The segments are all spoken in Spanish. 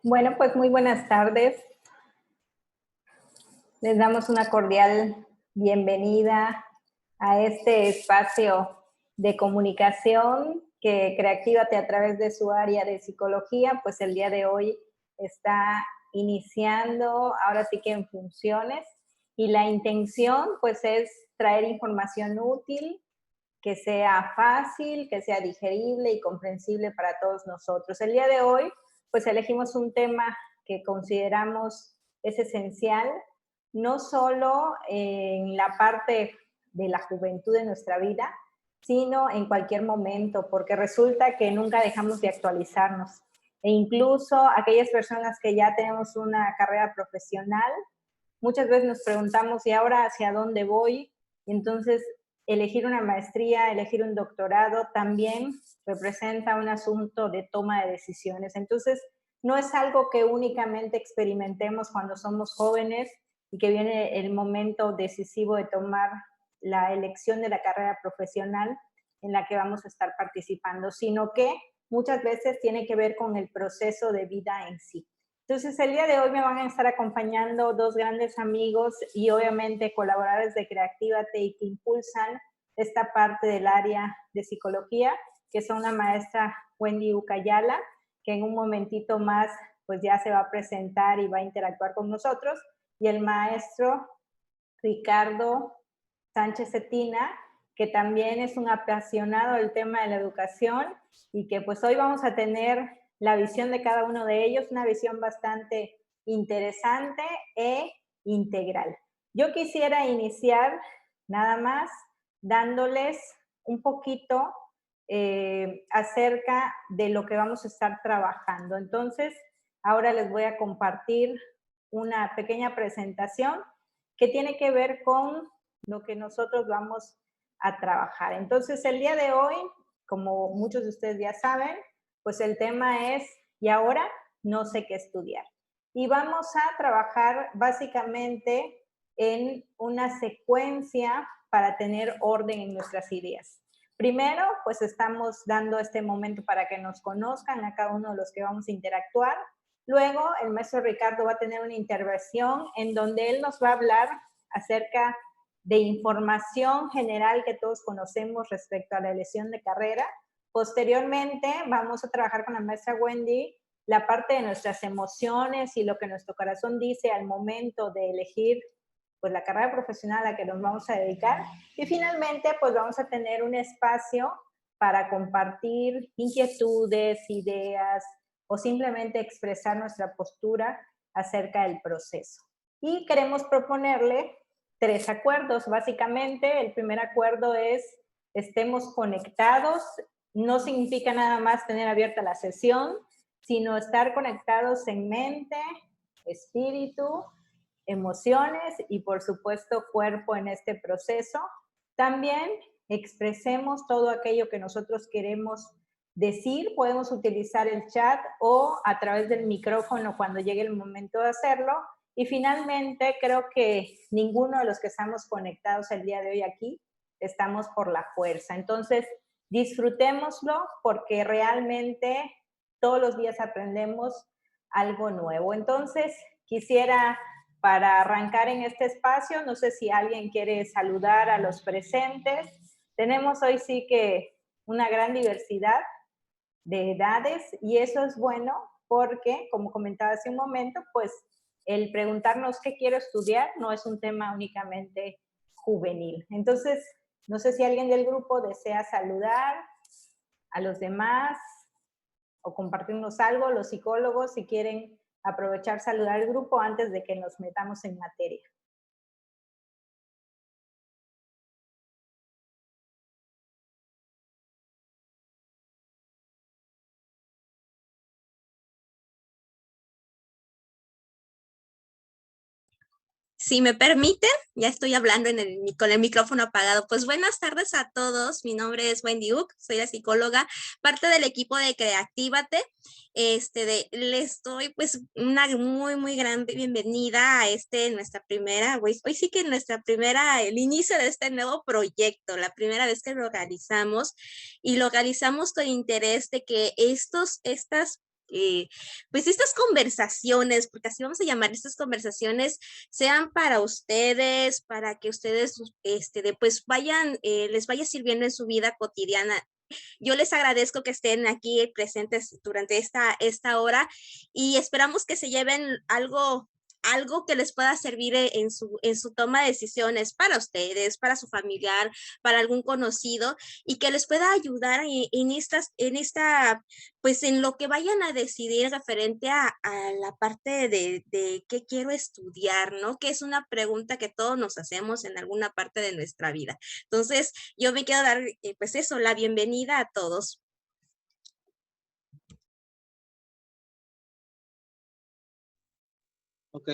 Bueno, pues muy buenas tardes. Les damos una cordial bienvenida a este espacio de comunicación que Creatívate a través de su área de psicología, pues el día de hoy está iniciando, ahora sí que en funciones, y la intención pues es traer información útil, que sea fácil, que sea digerible y comprensible para todos nosotros. El día de hoy pues elegimos un tema que consideramos es esencial, no solo en la parte de la juventud de nuestra vida, sino en cualquier momento, porque resulta que nunca dejamos de actualizarnos. E incluso aquellas personas que ya tenemos una carrera profesional, muchas veces nos preguntamos, ¿y ahora hacia dónde voy? Y entonces, elegir una maestría, elegir un doctorado, también representa un asunto de toma de decisiones. Entonces, no es algo que únicamente experimentemos cuando somos jóvenes y que viene el momento decisivo de tomar la elección de la carrera profesional en la que vamos a estar participando, sino que muchas veces tiene que ver con el proceso de vida en sí. Entonces, el día de hoy me van a estar acompañando dos grandes amigos y obviamente colaboradores de Creatívate y que impulsan esta parte del área de psicología, que son la maestra Wendy Ucayala, que en un momentito más pues ya se va a presentar y va a interactuar con nosotros, y el maestro Ricardo Sánchez Cetina, que también es un apasionado del tema de la educación y que pues hoy vamos a tener la visión de cada uno de ellos, una visión bastante interesante e integral. Yo quisiera iniciar nada más dándoles un poquito acerca de lo que vamos a estar trabajando. Entonces, ahora les voy a compartir una pequeña presentación que tiene que ver con lo que nosotros vamos a trabajar. Entonces, el día de hoy, como muchos de ustedes ya saben, pues el tema es, y ahora no sé qué estudiar. Y vamos a trabajar básicamente en una secuencia para tener orden en nuestras ideas. Primero, pues estamos dando este momento para que nos conozcan a cada uno de los que vamos a interactuar. Luego, el maestro Ricardo va a tener una intervención en donde él nos va a hablar acerca de información general que todos conocemos respecto a la elección de carrera. Posteriormente, vamos a trabajar con la maestra Wendy la parte de nuestras emociones y lo que nuestro corazón dice al momento de elegir pues la carrera profesional a la que nos vamos a dedicar. Y finalmente, pues vamos a tener un espacio para compartir inquietudes, ideas o simplemente expresar nuestra postura acerca del proceso. Y queremos proponerle 3 acuerdos, básicamente. El primer acuerdo es estemos conectados. No significa nada más tener abierta la sesión, sino estar conectados en mente, espíritu, emociones y por supuesto cuerpo en este proceso. También expresemos todo aquello que nosotros queremos decir, podemos utilizar el chat o a través del micrófono cuando llegue el momento de hacerlo. Y finalmente, creo que ninguno de los que estamos conectados el día de hoy aquí estamos por la fuerza. Entonces, disfrutémoslo porque realmente todos los días aprendemos algo nuevo. Entonces, quisiera para arrancar en este espacio, no sé si alguien quiere saludar a los presentes. Tenemos hoy sí que una gran diversidad de edades y eso es bueno porque, como comentaba hace un momento, pues el preguntarnos qué quiero estudiar no es un tema únicamente juvenil. Entonces, no sé si alguien del grupo desea saludar a los demás o compartirnos algo, los psicólogos, si quieren aprovechar saludar al grupo antes de que nos metamos en materia. Si me permiten, ya estoy hablando con el micrófono apagado. Pues buenas tardes a todos. Mi nombre es Wendy Uc, soy la psicóloga, parte del equipo de Creatívate. Les doy pues una muy grande bienvenida a nuestra primera, hoy sí que nuestra primera, el inicio de este nuevo proyecto, la primera vez que lo organizamos y lo organizamos con interés de que estas pues estas conversaciones, porque así vamos a llamar estas conversaciones, sean para ustedes, para que ustedes pues vayan, les vaya sirviendo en su vida cotidiana. Yo les agradezco que estén aquí presentes durante esta hora y esperamos que se lleven algo que les pueda servir en su toma de decisiones para ustedes, para su familiar, para algún conocido y que les pueda ayudar pues en lo que vayan a decidir referente a la parte de qué quiero estudiar, ¿no? Que es una pregunta que todos nos hacemos en alguna parte de nuestra vida. Entonces, yo me quiero dar, pues eso, la bienvenida a todos. Ok,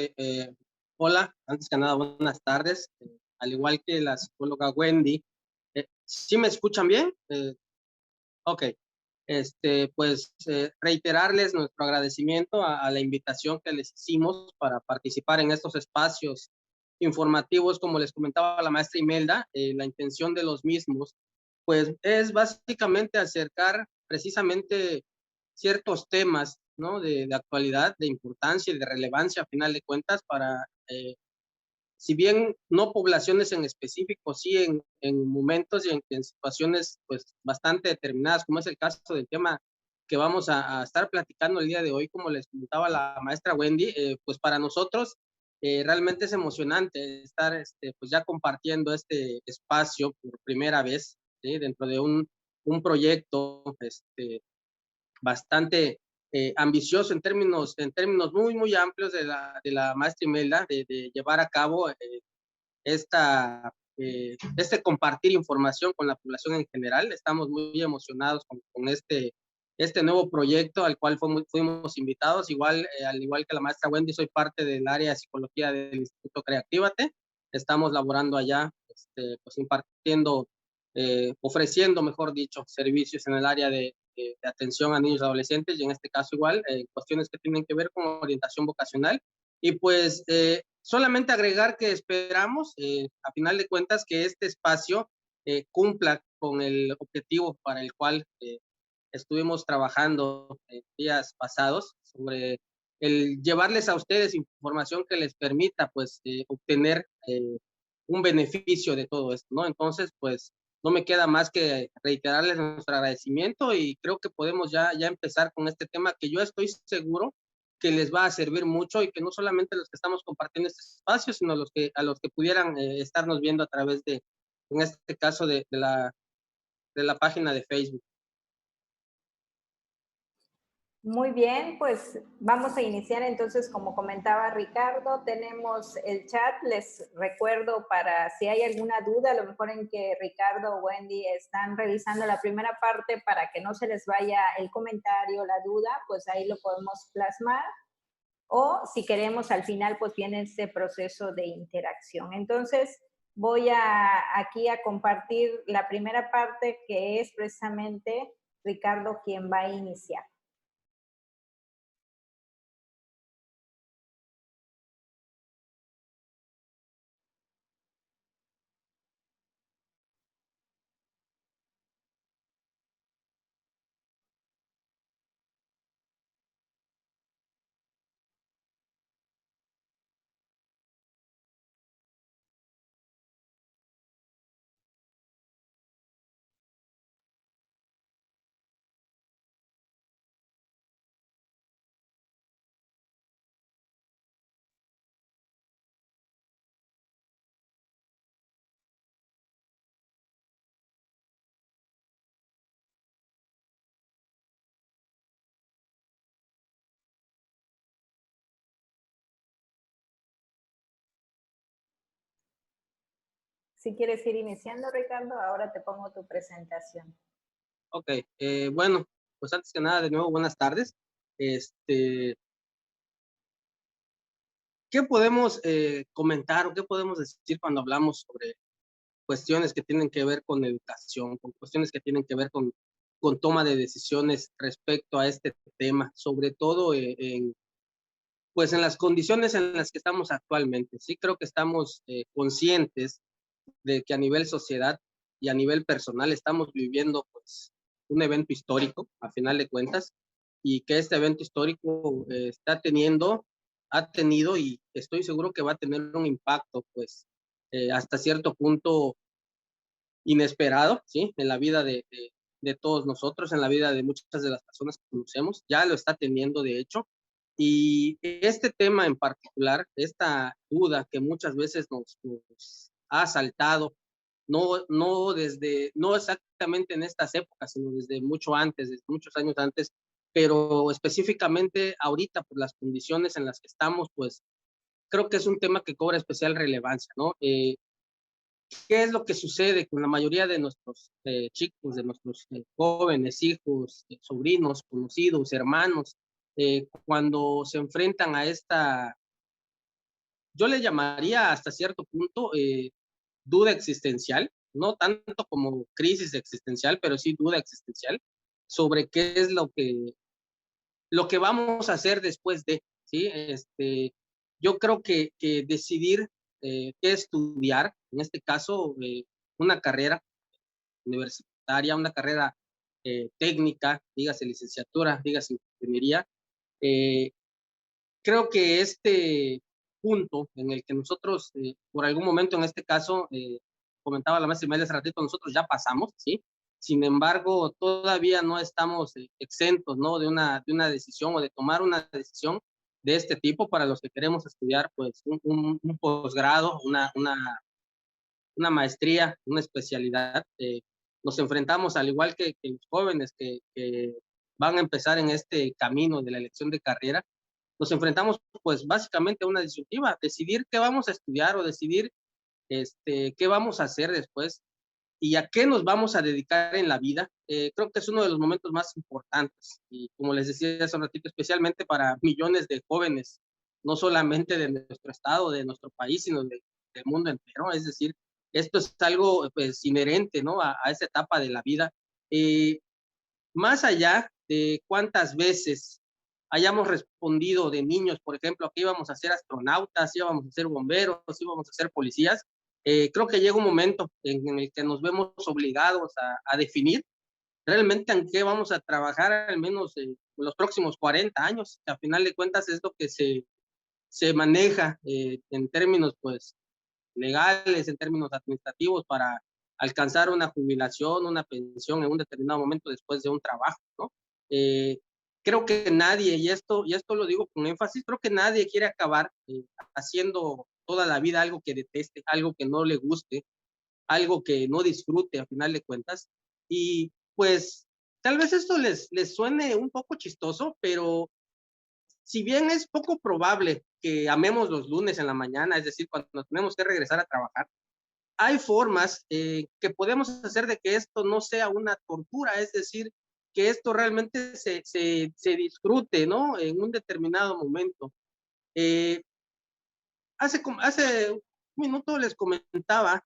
hola, antes que nada, buenas tardes. Al igual que la psicóloga Wendy, ¿sí me escuchan bien? Ok, pues reiterarles nuestro agradecimiento a la invitación que les hicimos para participar en estos espacios informativos, como les comentaba la maestra Imelda. La intención de los mismos, pues es básicamente acercar precisamente ciertos temas, ¿no? De actualidad, de importancia y de relevancia a final de cuentas para, si bien no poblaciones en específico, sí en momentos y en situaciones pues bastante determinadas, como es el caso del tema que vamos a estar platicando el día de hoy, como les comentaba la maestra Wendy, pues para nosotros realmente es emocionante estar pues ya compartiendo este espacio por primera vez, ¿sí? Dentro de un proyecto bastante ambicioso en términos muy, muy amplios de la maestra Imelda, de llevar a cabo este compartir información con la población en general. Estamos muy emocionados con este nuevo proyecto al cual fuimos invitados. Igual, al igual que la maestra Wendy, soy parte del área de psicología del Instituto Creatívate. Estamos laborando allá, pues impartiendo, ofreciendo, mejor dicho, servicios en el área de atención a niños y adolescentes, y en este caso igual, cuestiones que tienen que ver con orientación vocacional. Y pues solamente agregar que esperamos, a final de cuentas, que este espacio cumpla con el objetivo para el cual estuvimos trabajando días pasados, sobre el llevarles a ustedes información que les permita pues obtener un beneficio de todo esto, ¿no? Entonces, pues no me queda más que reiterarles nuestro agradecimiento y creo que podemos ya empezar con este tema que yo estoy seguro que les va a servir mucho y que no solamente los que estamos compartiendo este espacio, sino a los que pudieran estarnos viendo a través de, en este caso, de la página de Facebook. Muy bien, pues vamos a iniciar entonces, como comentaba Ricardo, tenemos el chat, les recuerdo para si hay alguna duda, a lo mejor en que Ricardo o Wendy están revisando la primera parte para que no se les vaya el comentario, la duda, pues ahí lo podemos plasmar, o si queremos al final, pues viene este proceso de interacción. Entonces, voy aquí a compartir la primera parte que es precisamente Ricardo quien va a iniciar. Si quieres ir iniciando, Ricardo, ahora te pongo tu presentación. Ok, bueno, pues antes que nada, de nuevo, buenas tardes. ¿Qué podemos comentar o qué podemos decir cuando hablamos sobre cuestiones que tienen que ver con educación, con cuestiones que tienen que ver con toma de decisiones respecto a este tema, sobre todo pues en las condiciones en las que estamos actualmente? Sí creo que estamos conscientes de que a nivel sociedad y a nivel personal estamos viviendo pues un evento histórico, a final de cuentas, y que este evento histórico ha tenido y estoy seguro que va a tener un impacto, pues, hasta cierto punto inesperado, ¿sí? En la vida de todos nosotros, en la vida de muchas de las personas que conocemos, ya lo está teniendo de hecho. Y este tema en particular, esta duda que muchas veces nos ha asaltado, no exactamente en estas épocas, sino desde mucho antes, desde muchos años antes, pero específicamente ahorita por las condiciones en las que estamos, pues creo que es un tema que cobra especial relevancia, ¿no? ¿Qué es lo que sucede con la mayoría de nuestros chicos, de nuestros jóvenes, hijos, sobrinos, conocidos, hermanos, cuando se enfrentan a esta, yo le llamaría hasta cierto punto duda existencial, no tanto como crisis existencial, pero sí duda existencial sobre qué es lo que vamos a hacer después de, ¿sí? Yo creo que decidir qué estudiar, en este caso, una carrera universitaria, una carrera técnica, dígase licenciatura, dígase ingeniería, eh, creo que este punto en el que nosotros, por algún momento en este caso, comentaba la maestra Imelda hace ratito, nosotros ya pasamos, ¿sí? Sin embargo, todavía no estamos exentos, ¿no? De una decisión o de tomar una decisión de este tipo para los que queremos estudiar, pues, un posgrado, una maestría, una especialidad. Nos enfrentamos, al igual que los jóvenes que van a empezar en este camino de la elección de carrera, nos enfrentamos pues básicamente a una disyuntiva, decidir qué vamos a estudiar o decidir qué vamos a hacer después y a qué nos vamos a dedicar en la vida. Creo que es uno de los momentos más importantes y como les decía hace un ratito, especialmente para millones de jóvenes, no solamente de nuestro estado, de nuestro país, sino del mundo entero. Es decir, esto es algo pues inherente, ¿no? A esa etapa de la vida. Más allá de cuántas veces hayamos respondido de niños, por ejemplo, que íbamos a ser astronautas, íbamos a ser bomberos, íbamos a ser policías, creo que llega un momento en el que nos vemos obligados a definir realmente en qué vamos a trabajar, al menos los próximos 40 años, que a final de cuentas es lo que se maneja en términos pues legales, en términos administrativos para alcanzar una jubilación, una pensión en un determinado momento después de un trabajo, ¿no? Eh, Creo que nadie, y esto lo digo con énfasis, creo que nadie quiere acabar haciendo toda la vida algo que deteste, algo que no le guste, algo que no disfrute a final de cuentas. Y pues tal vez esto les suene un poco chistoso, pero si bien es poco probable que amemos los lunes en la mañana, es decir, cuando tenemos que regresar a trabajar, hay formas que podemos hacer de que esto no sea una tortura, es decir, que esto realmente se disfrute, ¿no? En un determinado momento. Eh, hace un minuto les comentaba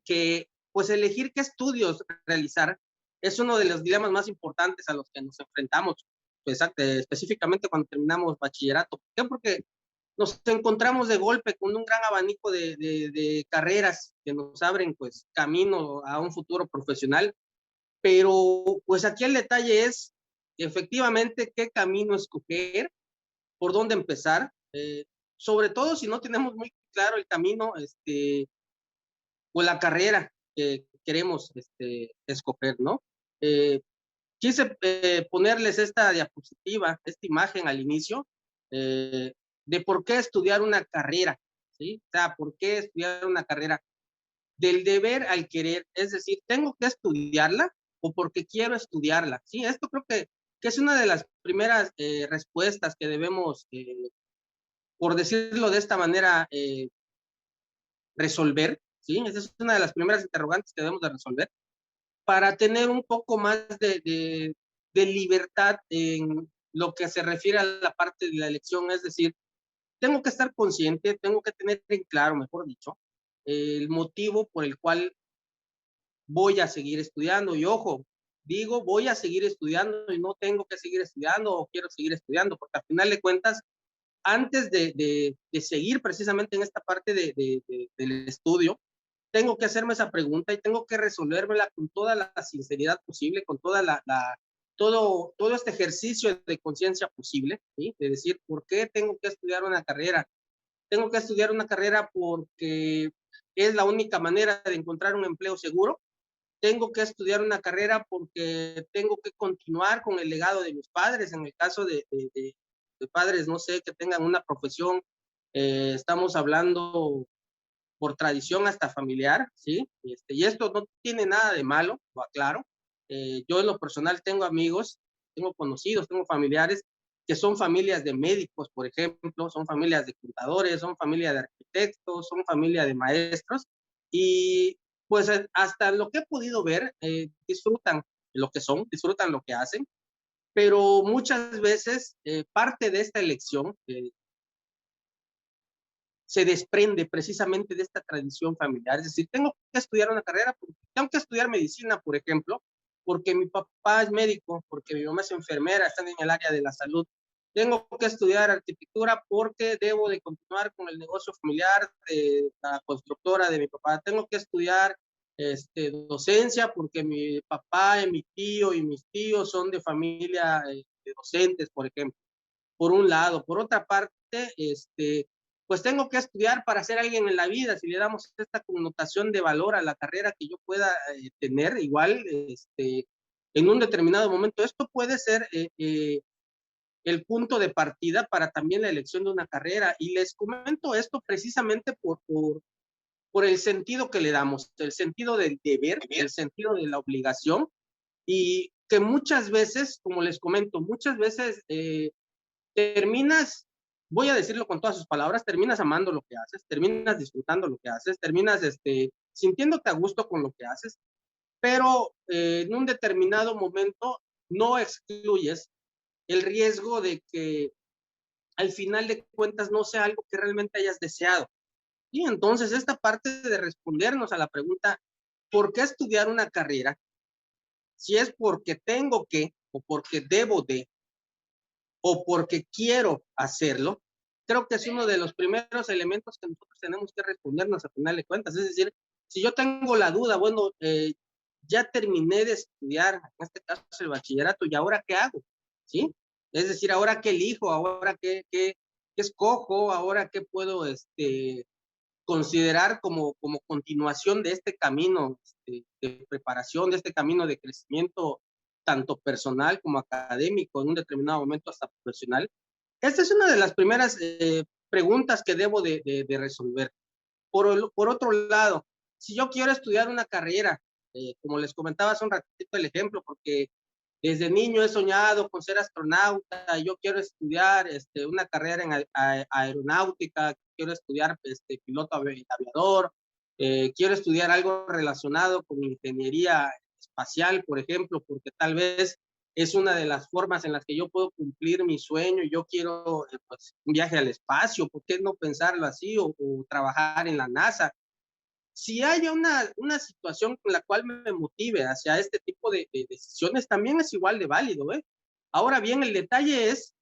que pues elegir qué estudios realizar es uno de los dilemas más importantes a los que nos enfrentamos, pues, específicamente cuando terminamos bachillerato. ¿Por qué? Porque nos encontramos de golpe con un gran abanico de carreras que nos abren pues camino a un futuro profesional, pero pues aquí el detalle es efectivamente qué camino escoger, por dónde empezar, sobre todo si no tenemos muy claro el camino o la carrera que queremos escoger, ¿no? Eh, Quise ponerles esta diapositiva, esta imagen al inicio, de por qué estudiar una carrera, ¿sí? O sea, por qué estudiar una carrera. Del deber al querer, es decir, ¿tengo que estudiarla o porque quiero estudiarla? Sí, esto creo que es una de las primeras respuestas que debemos, por decirlo de esta manera, resolver, ¿sí? Esa es una de las primeras interrogantes que debemos de resolver para tener un poco más de libertad en lo que se refiere a la parte de la elección, es decir, tengo que estar consciente, tengo que tener en claro, mejor dicho, el motivo por el cual voy a seguir estudiando. Y ojo, digo voy a seguir estudiando y no tengo que seguir estudiando o quiero seguir estudiando, porque al final de cuentas, antes de seguir precisamente en esta parte del estudio, tengo que hacerme esa pregunta y tengo que resolvérmela con toda la sinceridad posible, con toda todo este ejercicio de conciencia posible, ¿sí? De decir, ¿por qué tengo que estudiar una carrera? Tengo que estudiar una carrera porque es la única manera de encontrar un empleo seguro. Tengo que estudiar una carrera porque tengo que continuar con el legado de mis padres, en el caso de padres, no sé, que tengan una profesión, estamos hablando por tradición hasta familiar, ¿sí? Y esto no tiene nada de malo, lo aclaro. Yo en lo personal tengo amigos, tengo conocidos, tengo familiares que son familias de médicos, por ejemplo, son familias de contadores, son familias de arquitectos, son familia de maestros, y pues hasta lo que he podido ver, disfrutan lo que son, disfrutan lo que hacen, pero muchas veces parte de esta elección se desprende precisamente de esta tradición familiar. Es decir, tengo que estudiar una carrera, tengo que estudiar medicina, por ejemplo, porque mi papá es médico, porque mi mamá es enfermera, están en el área de la salud. Tengo que estudiar arquitectura porque debo de continuar con el negocio familiar de la constructora de mi papá. Tengo que estudiar docencia porque mi papá y mi tío y mis tíos son de familia de docentes, por ejemplo. Por un lado. Por otra parte, pues tengo que estudiar para ser alguien en la vida. Si le damos esta connotación de valor a la carrera que yo pueda tener, igual, en un determinado momento, esto puede ser el punto de partida para también la elección de una carrera. Y les comento esto precisamente por el sentido que le damos, el sentido del deber, el sentido de la obligación, y que muchas veces, como les comento, muchas veces terminas, voy a decirlo con todas sus palabras, terminas amando lo que haces, terminas disfrutando lo que haces, terminas sintiéndote a gusto con lo que haces, pero en un determinado momento no excluyes el riesgo de que al final de cuentas no sea algo que realmente hayas deseado. Y entonces esta parte de respondernos a la pregunta, ¿por qué estudiar una carrera? Si es porque tengo que o porque debo de, o porque quiero hacerlo, creo que es uno de los primeros elementos que nosotros tenemos que respondernos a final de cuentas. Es decir, si yo tengo la duda, bueno, ya terminé de estudiar, en este caso el bachillerato, ¿y ahora qué hago? ¿Sí? Es decir, ¿ahora qué elijo? ¿Ahora qué escojo? ¿Ahora qué puedo considerar como continuación de este camino de preparación, de este camino de crecimiento, tanto personal como académico, en un determinado momento hasta profesional? Esta es una de las primeras preguntas que debo de resolver. Por otro lado, si yo quiero estudiar una carrera, como les comentaba hace un ratito el ejemplo, porque desde niño he soñado con ser astronauta, yo quiero estudiar una carrera en aeronáutica, quiero estudiar piloto aviador, quiero estudiar algo relacionado con ingeniería espacial, por ejemplo, porque tal vez es una de las formas en las que yo puedo cumplir mi sueño. Yo quiero pues, un viaje al espacio, ¿por qué no pensarlo así? O trabajar en la NASA. Si hay una situación con la cual me motive hacia este tipo de decisiones, también es igual de válido, ¿eh? Ahora bien, el detalle es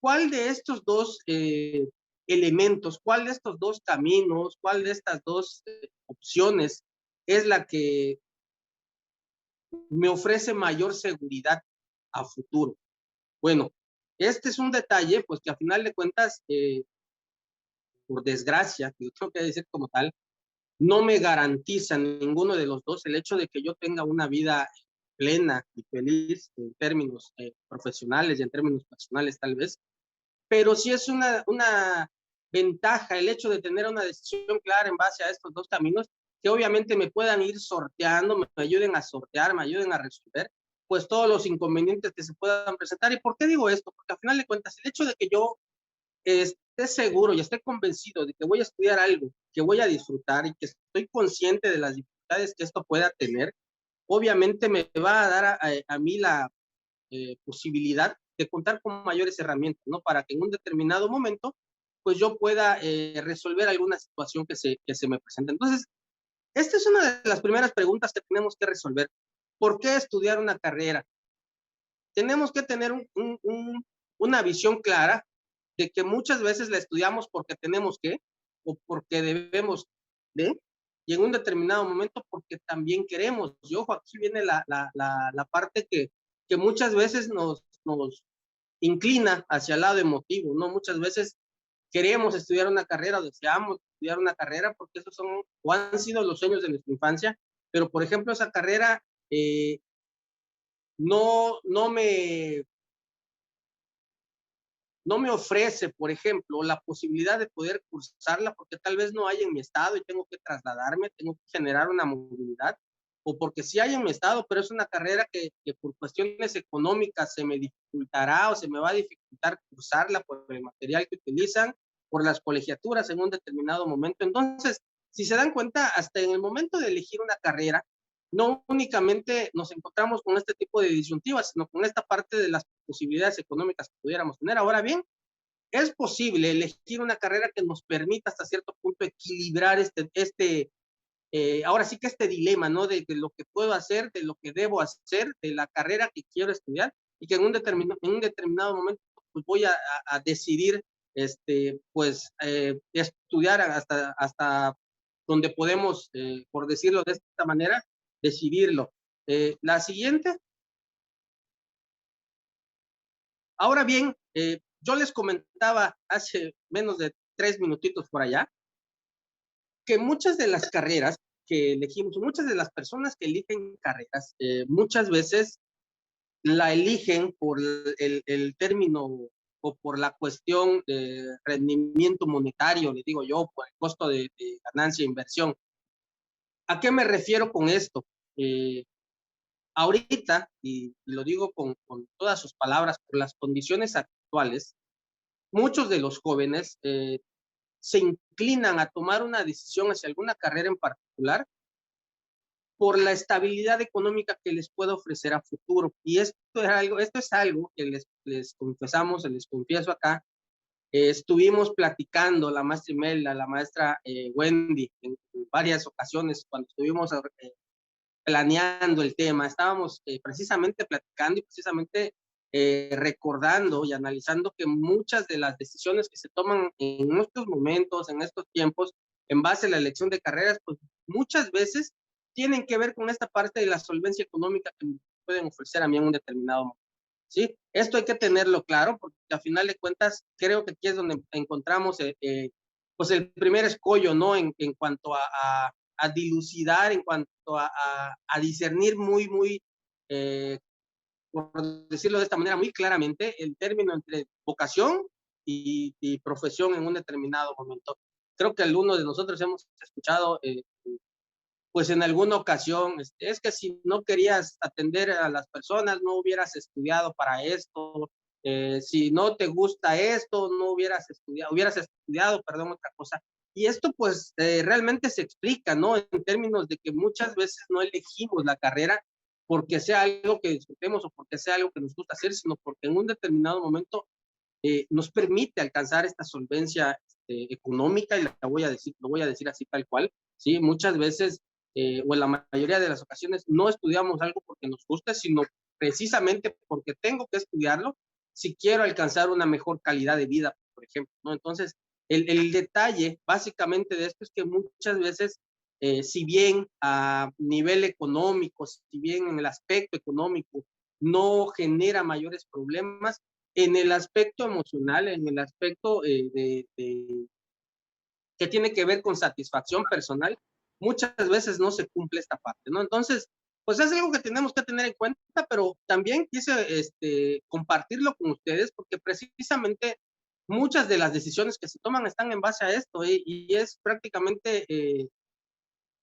cuál de estos dos elementos, cuál de estos dos caminos, cuál de estas dos opciones es la que me ofrece mayor seguridad a futuro. Bueno, este es un detalle, pues que a final de cuentas, por desgracia, que yo tengo que decir como tal, no me garantiza ninguno de los dos el hecho de que yo tenga una vida plena y feliz en términos profesionales y en términos personales tal vez, pero sí es una ventaja el hecho de tener una decisión clara en base a estos dos caminos que obviamente me puedan ir sorteando, me ayuden a sortear, me ayuden a resolver pues todos los inconvenientes que se puedan presentar. ¿Y por qué digo esto? Porque al final de cuentas el hecho de que yo esté seguro y esté convencido de que voy a estudiar algo que voy a disfrutar y que estoy consciente de las dificultades que esto pueda tener, obviamente me va a dar a mí la posibilidad de contar con mayores herramientas, ¿no? Para que en un determinado momento, pues yo pueda resolver alguna situación que se me presente. Entonces, esta es una de las primeras preguntas que tenemos que resolver. ¿Por qué estudiar una carrera? Tenemos que tener una visión clara de que muchas veces la estudiamos porque tenemos que o porque debemos de, y en un determinado momento porque también queremos. Y ojo, aquí viene la parte que que muchas veces nos inclina hacia el lado emotivo, ¿no? Muchas veces queremos estudiar una carrera o deseamos estudiar una carrera porque esos son o han sido los sueños de nuestra infancia, pero por ejemplo esa carrera no me ofrece, por ejemplo, la posibilidad de poder cursarla porque tal vez no hay en mi estado y tengo que trasladarme, tengo que generar una movilidad, o porque sí hay en mi estado, pero es una carrera que por cuestiones económicas se me dificultará o se me va a dificultar cursarla por el material que utilizan, por las colegiaturas en un determinado momento. Entonces, si se dan cuenta, hasta en el momento de elegir una carrera, no únicamente nos encontramos con este tipo de disyuntivas, sino con esta parte de las posibilidades económicas que pudiéramos tener. Ahora bien, es posible elegir una carrera que nos permita hasta cierto punto equilibrar ahora sí que este dilema, ¿no? De lo que puedo hacer, de lo que debo hacer, de la carrera que quiero estudiar, y que en un determinado momento pues voy a decidir, pues, estudiar hasta donde podemos, por decirlo de esta manera, decidirlo. La siguiente. Ahora bien, yo les comentaba hace menos de 3 minutitos por allá, que muchas de las carreras que elegimos, muchas de las personas que eligen carreras, muchas veces la eligen por el término o por la cuestión de rendimiento monetario, le digo yo, por el costo de ganancia e inversión. ¿A qué me refiero con esto? Ahorita, y lo digo con todas sus palabras, por las condiciones actuales, muchos de los jóvenes se inclinan a tomar una decisión hacia alguna carrera en particular por la estabilidad económica que les puede ofrecer a futuro. Y esto es algo que les confesamos, les confieso acá. Estuvimos platicando la maestra Imelda, la maestra Wendy, en varias ocasiones cuando estuvimos planeando el tema. Estábamos precisamente platicando y precisamente recordando y analizando que muchas de las decisiones que se toman en estos momentos, en estos tiempos, en base a la elección de carreras, pues muchas veces tienen que ver con esta parte de la solvencia económica que me pueden ofrecer a mí en un determinado momento. ¿Sí? Esto hay que tenerlo claro porque a final de cuentas creo que aquí es donde encontramos pues el primer escollo, ¿no? En cuanto a dilucidar, en cuanto a discernir muy, por decirlo de esta manera, muy claramente el término entre vocación y profesión en un determinado momento. Creo que algunos de nosotros hemos escuchado, pues en alguna ocasión, es que si no querías atender a las personas, no hubieras estudiado para esto, si no te gusta esto, no hubieras estudiado, perdón, otra cosa. Y esto pues realmente se explica, ¿no? En términos de que muchas veces no elegimos la carrera porque sea algo que disfrutemos o porque sea algo que nos gusta hacer, sino porque en un determinado momento nos permite alcanzar esta solvencia económica, y lo voy a decir así tal cual, ¿sí? Muchas veces, o en la mayoría de las ocasiones, no estudiamos algo porque nos gusta, sino precisamente porque tengo que estudiarlo si quiero alcanzar una mejor calidad de vida, por ejemplo, ¿no? Entonces, el detalle básicamente de esto es que muchas veces, si bien a nivel económico, si bien en el aspecto económico no genera mayores problemas, en el aspecto emocional, en el aspecto que tiene que ver con satisfacción personal, muchas veces no se cumple esta parte, ¿no? Entonces, pues es algo que tenemos que tener en cuenta, pero también quise compartirlo con ustedes porque precisamente muchas de las decisiones que se toman están en base a esto, y es prácticamente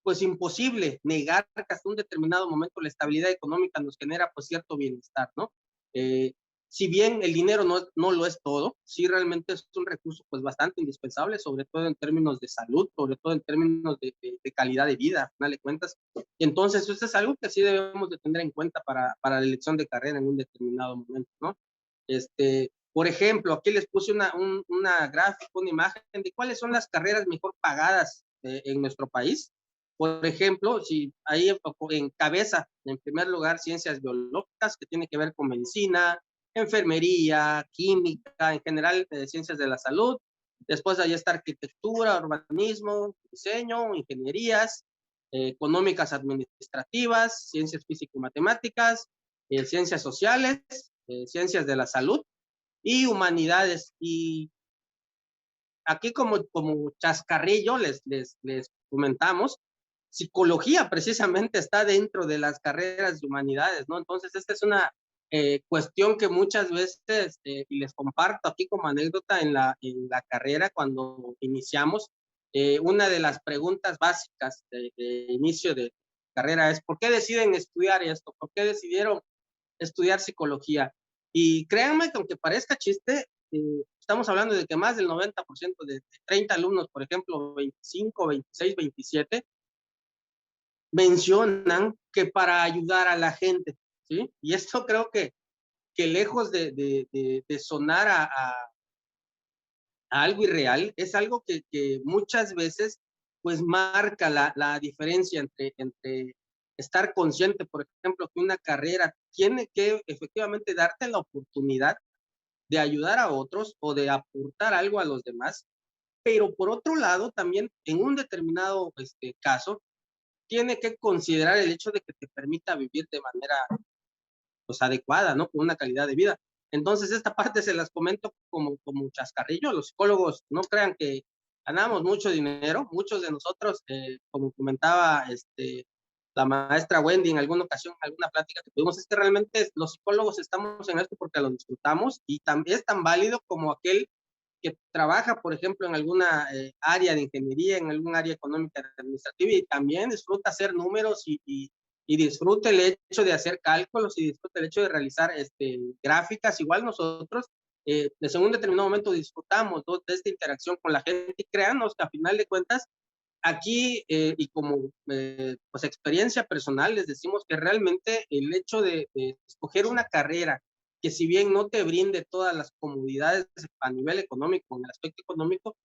pues imposible negar que hasta un determinado momento la estabilidad económica nos genera pues cierto bienestar, ¿no? Si bien el dinero no lo es todo, sí realmente es un recurso pues bastante indispensable, sobre todo en términos de salud, sobre todo en términos de calidad de vida, a final de cuentas. Entonces, eso es algo que sí debemos de tener en cuenta para la elección de carrera en un determinado momento, ¿no? Por ejemplo, aquí les puse una gráfica, una imagen de cuáles son las carreras mejor pagadas en nuestro país. Por ejemplo, si ahí encabeza en primer lugar ciencias biológicas, que tiene que ver con medicina, enfermería, química, en general ciencias de la salud. Después ahí está arquitectura, urbanismo, diseño, ingenierías, económicas administrativas, ciencias físico-matemáticas, ciencias sociales, ciencias de la salud y humanidades. Y aquí como chascarrillo les comentamos, psicología precisamente está dentro de las carreras de humanidades, ¿no? Entonces, esta es una cuestión que muchas veces, y les comparto aquí como anécdota en la carrera cuando iniciamos, una de las preguntas básicas de inicio de carrera es, ¿por qué deciden estudiar esto? ¿Por qué decidieron estudiar psicología? Y créanme que aunque parezca chiste, estamos hablando de que más del 90% de 30 alumnos, por ejemplo, 25, 26, 27, mencionan que para ayudar a la gente, ¿sí? Y esto creo que lejos de sonar a algo irreal, es algo que muchas veces pues marca la diferencia entre estar consciente, por ejemplo, que una carrera tiene que efectivamente darte la oportunidad de ayudar a otros o de aportar algo a los demás, pero por otro lado también en un determinado caso, tiene que considerar el hecho de que te permita vivir de manera pues adecuada, ¿no? Con una calidad de vida. Entonces, esta parte se las comento como chascarrillo. Los psicólogos no crean que ganamos mucho dinero. Muchos de nosotros, como comentaba la maestra Wendy en alguna ocasión, en alguna plática que tuvimos, es que realmente los psicólogos estamos en esto porque lo disfrutamos y es tan válido como aquel que trabaja, por ejemplo, en alguna área de ingeniería, en algún área económica administrativa y también disfruta hacer números y disfruta el hecho de hacer cálculos y disfruta el hecho de realizar gráficas. Igual nosotros, desde un determinado momento disfrutamos, ¿no?, de esta interacción con la gente y créanos que a final de cuentas, aquí y como pues experiencia personal, les decimos que realmente el hecho de escoger una carrera que si bien no te brinde todas las comodidades a nivel económico, en el aspecto económico,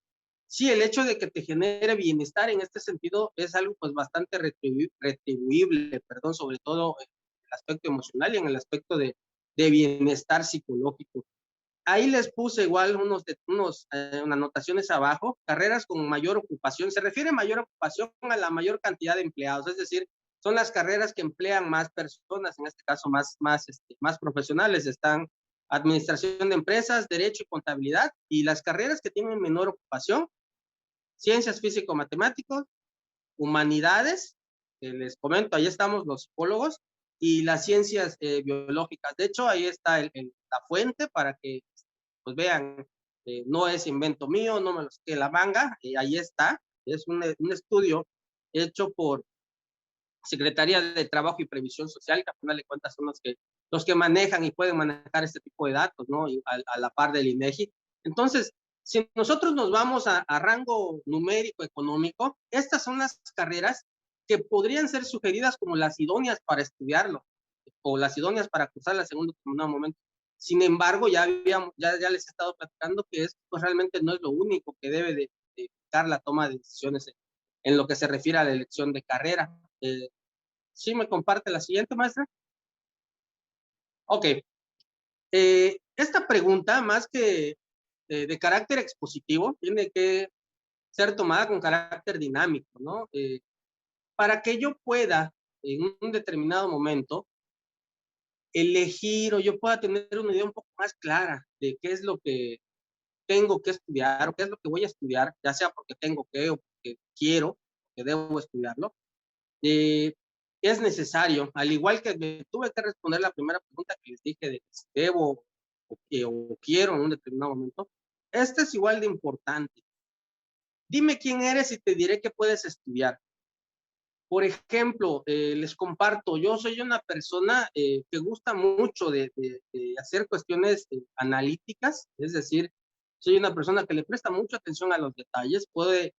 sí, el hecho de que te genere bienestar en este sentido es algo pues bastante retribuible, perdón, sobre todo en el aspecto emocional y en el aspecto de bienestar psicológico. Ahí les puse igual unas anotaciones abajo, carreras con mayor ocupación. Se refiere a mayor ocupación a la mayor cantidad de empleados, es decir, son las carreras que emplean más personas, en este caso más profesionales. Están administración de empresas, derecho y contabilidad, y las carreras que tienen menor ocupación, ciencias físico-matemáticos, humanidades, les comento, ahí estamos los psicólogos, y las ciencias biológicas. De hecho, ahí está la fuente para que pues vean, no es invento mío, no me lo saqué de la manga, ahí está, es un estudio hecho por Secretaría de Trabajo y Previsión Social, que a final de cuentas son los que manejan y pueden manejar este tipo de datos, ¿no? Y a la par del INEGI. Entonces, si nosotros nos vamos a rango numérico económico, estas son las carreras que podrían ser sugeridas como las idóneas para estudiarlo, o las idóneas para cursarlas en un determinado momento. Sin embargo, ya les he estado platicando que esto pues, realmente no es lo único que debe de dar la toma de decisiones en lo que se refiere a la elección de carrera. ¿Sí me comparte la siguiente, maestra? Ok. Esta pregunta, más que de carácter expositivo, tiene que ser tomada con carácter dinámico, ¿no? Para que yo pueda, en un determinado momento, elegir o yo pueda tener una idea un poco más clara de qué es lo que tengo que estudiar o qué es lo que voy a estudiar, ya sea porque tengo que o porque quiero, que debo estudiarlo, es necesario, al igual que me tuve que responder la primera pregunta que les dije de si debo o quiero en un determinado momento, esta es igual de importante. Dime quién eres y te diré qué puedes estudiar. Por ejemplo, les comparto, yo soy una persona que gusta mucho de hacer cuestiones analíticas, es decir, soy una persona que le presta mucha atención a los detalles, puede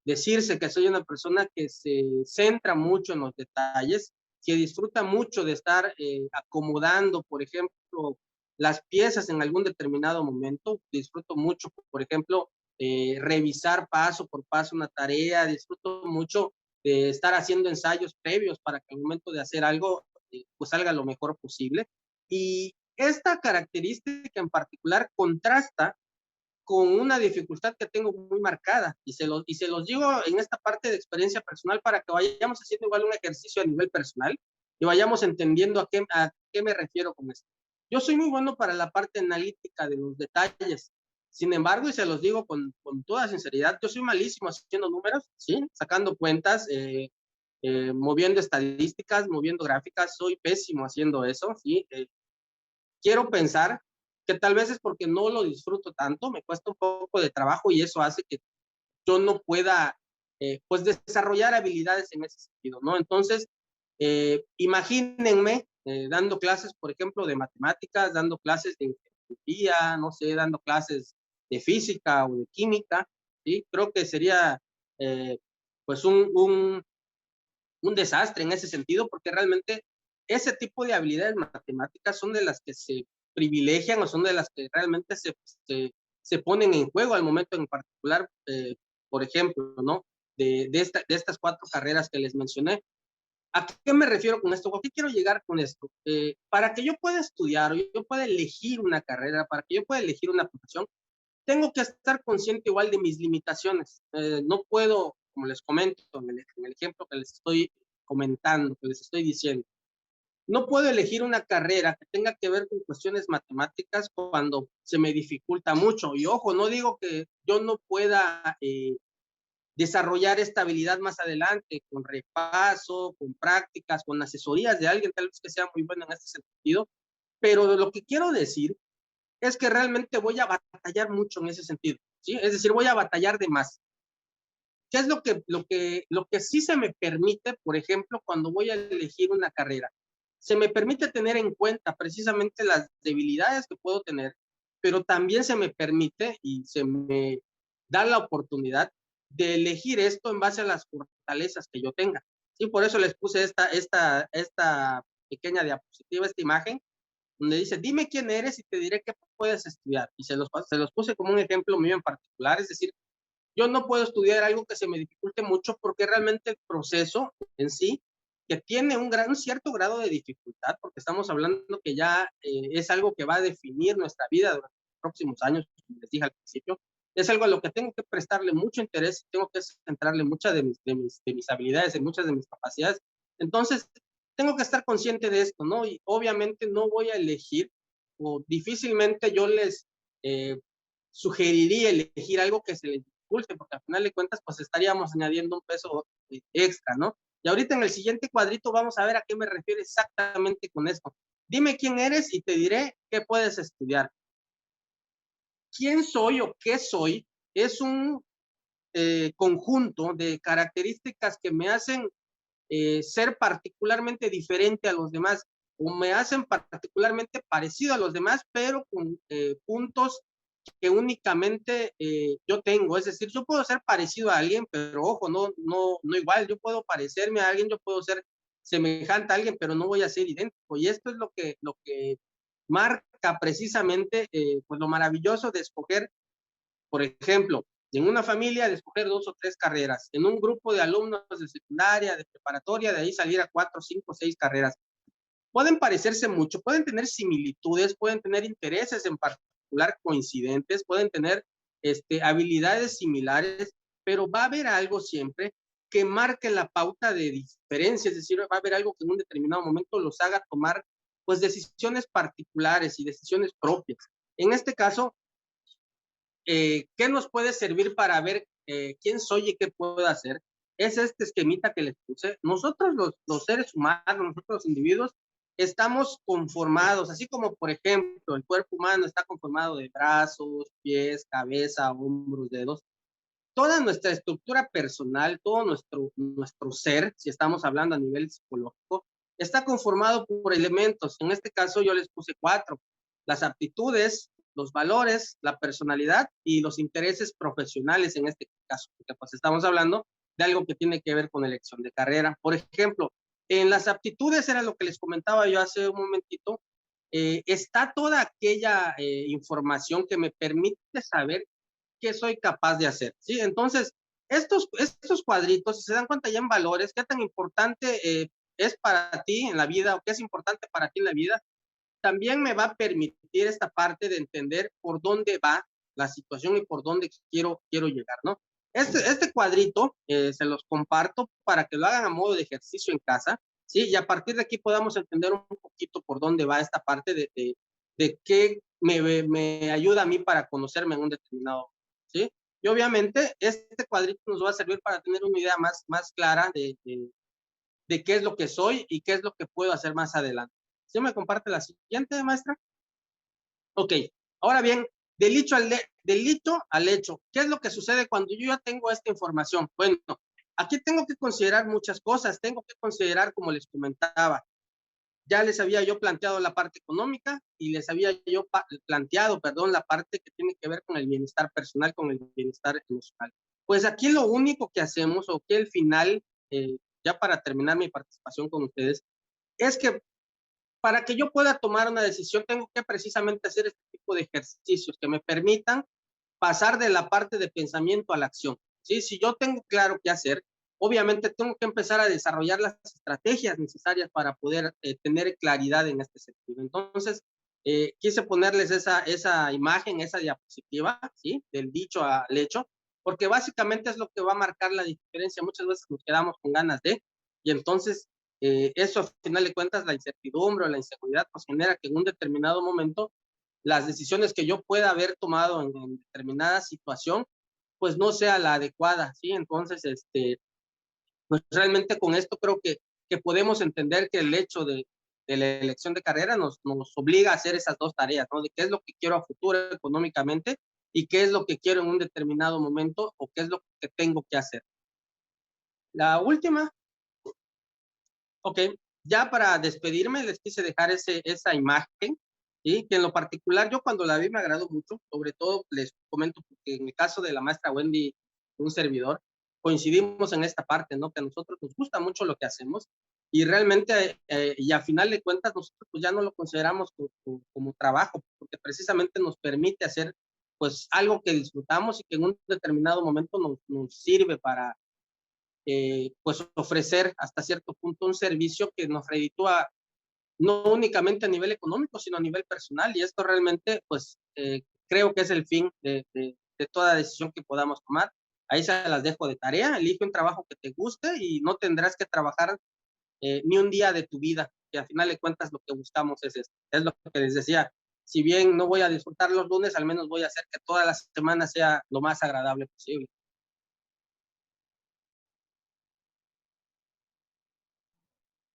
decirse que soy una persona que se centra mucho en los detalles, que disfruta mucho de estar acomodando, por ejemplo, las piezas en algún determinado momento, disfruto mucho, por ejemplo, revisar paso por paso una tarea, disfruto mucho de estar haciendo ensayos previos para que al momento de hacer algo, pues salga lo mejor posible. Y esta característica en particular contrasta con una dificultad que tengo muy marcada y se los digo en esta parte de experiencia personal para que vayamos haciendo igual un ejercicio a nivel personal. y vayamos entendiendo a qué me refiero con esto. Yo soy muy bueno para la parte analítica de los detalles. Sin embargo, y se los digo con toda sinceridad, yo soy malísimo haciendo números, ¿sí? Sacando cuentas, moviendo estadísticas, moviendo gráficas, soy pésimo haciendo eso, ¿sí? Quiero pensar que tal vez es porque no lo disfruto tanto, me cuesta un poco de trabajo y eso hace que yo no pueda, pues, desarrollar habilidades en ese sentido, ¿no? Entonces, imagínenme dando clases, por ejemplo, de matemáticas, dando clases de ingeniería, no sé, dando clases de física o de química, ¿sí? Creo que sería, pues, un desastre en ese sentido, porque realmente ese tipo de habilidades matemáticas son de las que se privilegian o son de las que realmente se ponen en juego al momento en particular, por ejemplo, ¿no? De estas 4 carreras que les mencioné. ¿A qué me refiero con esto? ¿A qué quiero llegar con esto? Para que yo pueda estudiar o yo pueda elegir una carrera, para que yo pueda elegir una profesión, tengo que estar consciente igual de mis limitaciones. No puedo, como les comento en el ejemplo que les estoy comentando, que les estoy diciendo, no puedo elegir una carrera que tenga que ver con cuestiones matemáticas cuando se me dificulta mucho. Y ojo, no digo que yo no pueda desarrollar esta habilidad más adelante con repaso, con prácticas, con asesorías de alguien tal vez que sea muy bueno en este sentido, pero lo que quiero decir es que realmente voy a batallar mucho en ese sentido, ¿sí? Es decir, voy a batallar de más. ¿Qué es lo que sí se me permite, por ejemplo, cuando voy a elegir una carrera? Se me permite tener en cuenta precisamente las debilidades que puedo tener, pero también se me permite y se me da la oportunidad de elegir esto en base a las fortalezas que yo tenga. Y por eso les puse esta pequeña diapositiva, esta imagen, donde dice, dime quién eres y te diré qué puedes estudiar. Y se los puse como un ejemplo mío en particular, es decir, yo no puedo estudiar algo que se me dificulte mucho porque realmente el proceso en sí, que tiene un cierto grado de dificultad, porque estamos hablando que ya es algo que va a definir nuestra vida durante los próximos años, como les dije al principio, es algo a lo que tengo que prestarle mucho interés, tengo que centrarle muchas de mis habilidades, de muchas de mis capacidades. Entonces, tengo que estar consciente de esto, ¿no? Y obviamente no voy a elegir, o difícilmente yo les sugeriría elegir algo que se les dificulte, porque al final de cuentas, pues estaríamos añadiendo un peso extra, ¿no? Y ahorita en el siguiente cuadrito vamos a ver a qué me refiero exactamente con esto. Dime quién eres y te diré qué puedes estudiar. ¿Quién soy o qué soy? Es un conjunto de características que me hacen ser particularmente diferente a los demás o me hacen particularmente parecido a los demás, pero con puntos que únicamente yo tengo. Es decir, yo puedo ser parecido a alguien, pero ojo, no igual. Yo puedo parecerme a alguien, yo puedo ser semejante a alguien, pero no voy a ser idéntico. Y esto es lo que marca precisamente pues lo maravilloso de escoger, por ejemplo, en una familia de escoger 2 o 3 carreras, en un grupo de alumnos de secundaria, de preparatoria, de ahí salir a 4, 5, 6 carreras. Pueden parecerse mucho, pueden tener similitudes, pueden tener intereses en particular coincidentes, pueden tener habilidades similares, pero va a haber algo siempre que marque la pauta de diferencia, es decir, va a haber algo que en un determinado momento los haga tomar pues decisiones particulares y decisiones propias. En este caso, ¿qué nos puede servir para ver quién soy y qué puedo hacer? Es este esquemita que les puse. Nosotros los seres humanos, nosotros los individuos, estamos conformados, así como por ejemplo el cuerpo humano está conformado de brazos, pies, cabeza, hombros, dedos. Toda nuestra estructura personal, todo nuestro ser, si estamos hablando a nivel psicológico, está conformado por elementos. En este caso yo les puse 4. Las aptitudes, los valores, la personalidad y los intereses profesionales en este caso, porque pues estamos hablando de algo que tiene que ver con elección de carrera. Por ejemplo, en las aptitudes era lo que les comentaba yo hace un momentito, está toda aquella información que me permite saber qué soy capaz de hacer, ¿sí? Entonces, estos cuadritos, si se dan cuenta ya en valores, qué tan importante es para ti en la vida o qué es importante para ti en la vida, también me va a permitir esta parte de entender por dónde va la situación y por dónde quiero llegar, ¿no? Este cuadrito se los comparto para que lo hagan a modo de ejercicio en casa. ¿sí? Y a partir de aquí podamos entender un poquito por dónde va esta parte de qué me ayuda a mí para conocerme en un determinado, ¿sí? Y obviamente este cuadrito nos va a servir para tener una idea más clara de qué es lo que soy y qué es lo que puedo hacer más adelante. ¿Sí me comparte la siguiente, maestra? Ok, ahora bien, del dicho al hecho, ¿qué es lo que sucede cuando yo ya tengo esta información? Bueno, aquí tengo que considerar muchas cosas, tengo que considerar, como les comentaba, ya les había yo planteado la parte económica y les había yo planteado, perdón, la parte que tiene que ver con el bienestar personal, con el bienestar emocional. Pues aquí lo único que hacemos, o que al final, ya para terminar mi participación con ustedes, es que para que yo pueda tomar una decisión, tengo que precisamente hacer este tipo de ejercicios que me permitan pasar de la parte de pensamiento a la acción. ¿Sí? Si yo tengo claro qué hacer, obviamente tengo que empezar a desarrollar las estrategias necesarias para poder tener claridad en este sentido. Entonces, quise ponerles esa imagen, esa diapositiva, ¿sí? Del dicho al hecho, porque básicamente es lo que va a marcar la diferencia. Muchas veces nos quedamos con ganas de, y entonces eso al final de cuentas, la incertidumbre o la inseguridad pues genera que en un determinado momento las decisiones que yo pueda haber tomado en determinada situación pues no sea la adecuada, ¿sí? Entonces, pues realmente con esto creo que podemos entender que el hecho de la elección de carrera nos obliga a hacer esas dos tareas, ¿no? De qué es lo que quiero a futuro económicamente y qué es lo que quiero en un determinado momento o qué es lo que tengo que hacer. La última, ok, ya para despedirme les quise dejar esa imagen, ¿sí? Que en lo particular yo cuando la vi me agradó mucho, sobre todo les comento porque en el caso de la maestra Wendy, un servidor, coincidimos en esta parte, ¿no? Que a nosotros nos gusta mucho lo que hacemos y realmente, y a final de cuentas nosotros pues ya no lo consideramos como trabajo, porque precisamente nos permite hacer pues algo que disfrutamos y que en un determinado momento nos sirve para pues ofrecer hasta cierto punto un servicio que nos reditúa no únicamente a nivel económico, sino a nivel personal. Y esto realmente, pues, creo que es el fin de toda decisión que podamos tomar. Ahí se las dejo de tarea. Elige un trabajo que te guste y no tendrás que trabajar ni un día de tu vida, que al final de cuentas lo que buscamos es esto. Es lo que les decía. Si bien no voy a disfrutar los lunes, al menos voy a hacer que toda la semana sea lo más agradable posible.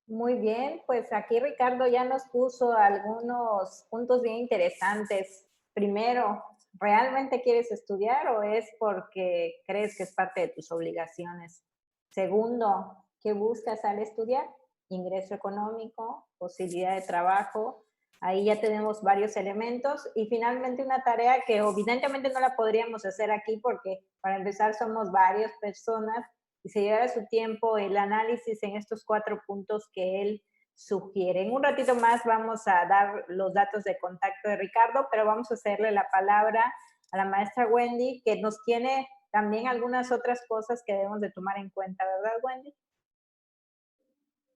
Muy bien, pues aquí Ricardo ya nos puso algunos puntos bien interesantes. Primero, ¿realmente quieres estudiar o es porque crees que es parte de tus obligaciones? Segundo, ¿qué buscas al estudiar? Ingreso económico, posibilidad de trabajo. Ahí ya tenemos varios elementos. Y finalmente una tarea que evidentemente no la podríamos hacer aquí porque para empezar somos varias personas y se lleva su tiempo el análisis en estos 4 puntos que él sugiere. En un ratito más vamos a dar los datos de contacto de Ricardo, pero vamos a hacerle la palabra a la maestra Wendy, que nos tiene también algunas otras cosas que debemos de tomar en cuenta, ¿verdad, Wendy?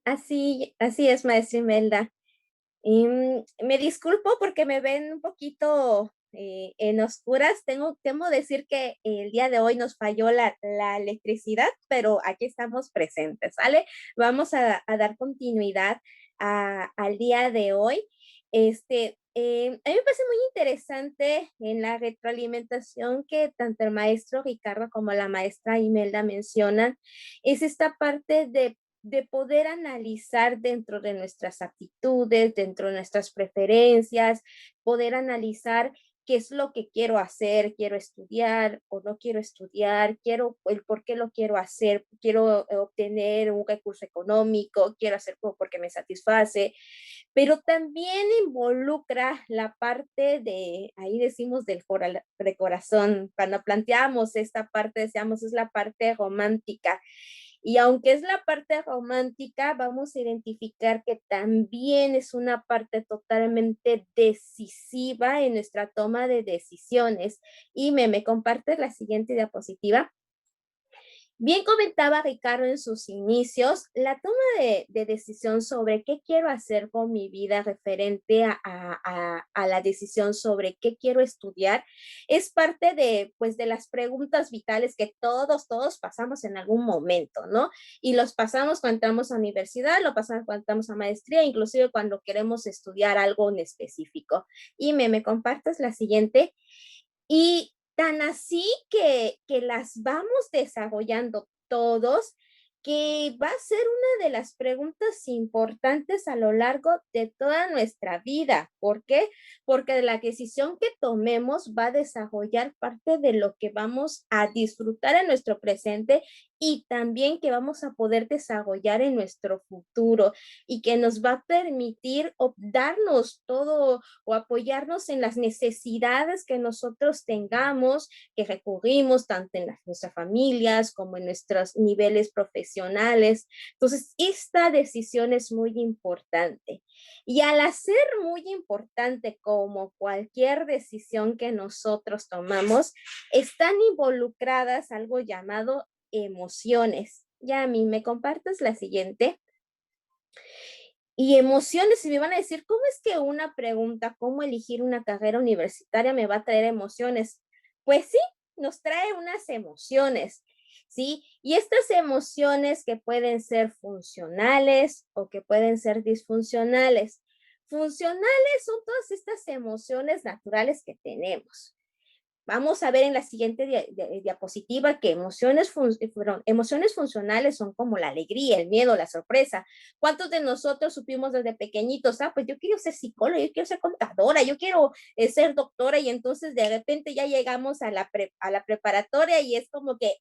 Así es, maestra Imelda. Y me disculpo porque me ven un poquito en oscuras. Temo decir que el día de hoy nos falló la electricidad, pero aquí estamos presentes, ¿vale? Vamos a dar continuidad al día de hoy. A mí me parece muy interesante en la retroalimentación que tanto el maestro Ricardo como la maestra Imelda mencionan, es esta parte de poder analizar dentro de nuestras aptitudes, dentro de nuestras preferencias, poder analizar qué es lo que quiero hacer, quiero estudiar o no quiero estudiar, quiero el por qué lo quiero hacer, quiero obtener un recurso económico, quiero hacer porque me satisface, pero también involucra la parte de, ahí decimos de corazón, cuando planteamos esta parte, decíamos, es la parte romántica. Y aunque es la parte romántica, vamos a identificar que también es una parte totalmente decisiva en nuestra toma de decisiones. Y me compartes la siguiente diapositiva. Bien comentaba Ricardo en sus inicios, la toma de decisión sobre qué quiero hacer con mi vida referente a la decisión sobre qué quiero estudiar es parte de, pues, de las preguntas vitales que todos pasamos en algún momento, ¿no? Y los pasamos cuando entramos a universidad, lo pasamos cuando entramos a maestría, inclusive cuando queremos estudiar algo en específico. Y me compartes la siguiente. Y tan así que las vamos desarrollando todos, que va a ser una de las preguntas importantes a lo largo de toda nuestra vida. ¿Por qué? Porque la decisión que tomemos va a desarrollar parte de lo que vamos a disfrutar en nuestro presente y también que vamos a poder desarrollar en nuestro futuro y que nos va a permitir darnos todo o apoyarnos en las necesidades que nosotros tengamos, que recurrimos tanto en nuestras familias como en nuestros niveles profesionales. Entonces, esta decisión es muy importante. Y al hacer muy importante como cualquier decisión que nosotros tomamos, están involucradas algo llamado emociones. Ya a mí me compartes la siguiente. Y emociones, y me van a decir, ¿cómo es que una pregunta, cómo elegir una carrera universitaria me va a traer emociones? Pues sí, nos trae unas emociones, ¿sí? Y estas emociones que pueden ser funcionales o que pueden ser disfuncionales. Funcionales son todas estas emociones naturales que tenemos. Vamos a ver en la siguiente diapositiva que emociones funcionales son como la alegría, el miedo, la sorpresa. ¿Cuántos de nosotros supimos desde pequeñitos, pues yo quiero ser psicóloga, yo quiero ser contadora, yo quiero ser doctora, y entonces de repente ya llegamos a la preparatoria y es como que,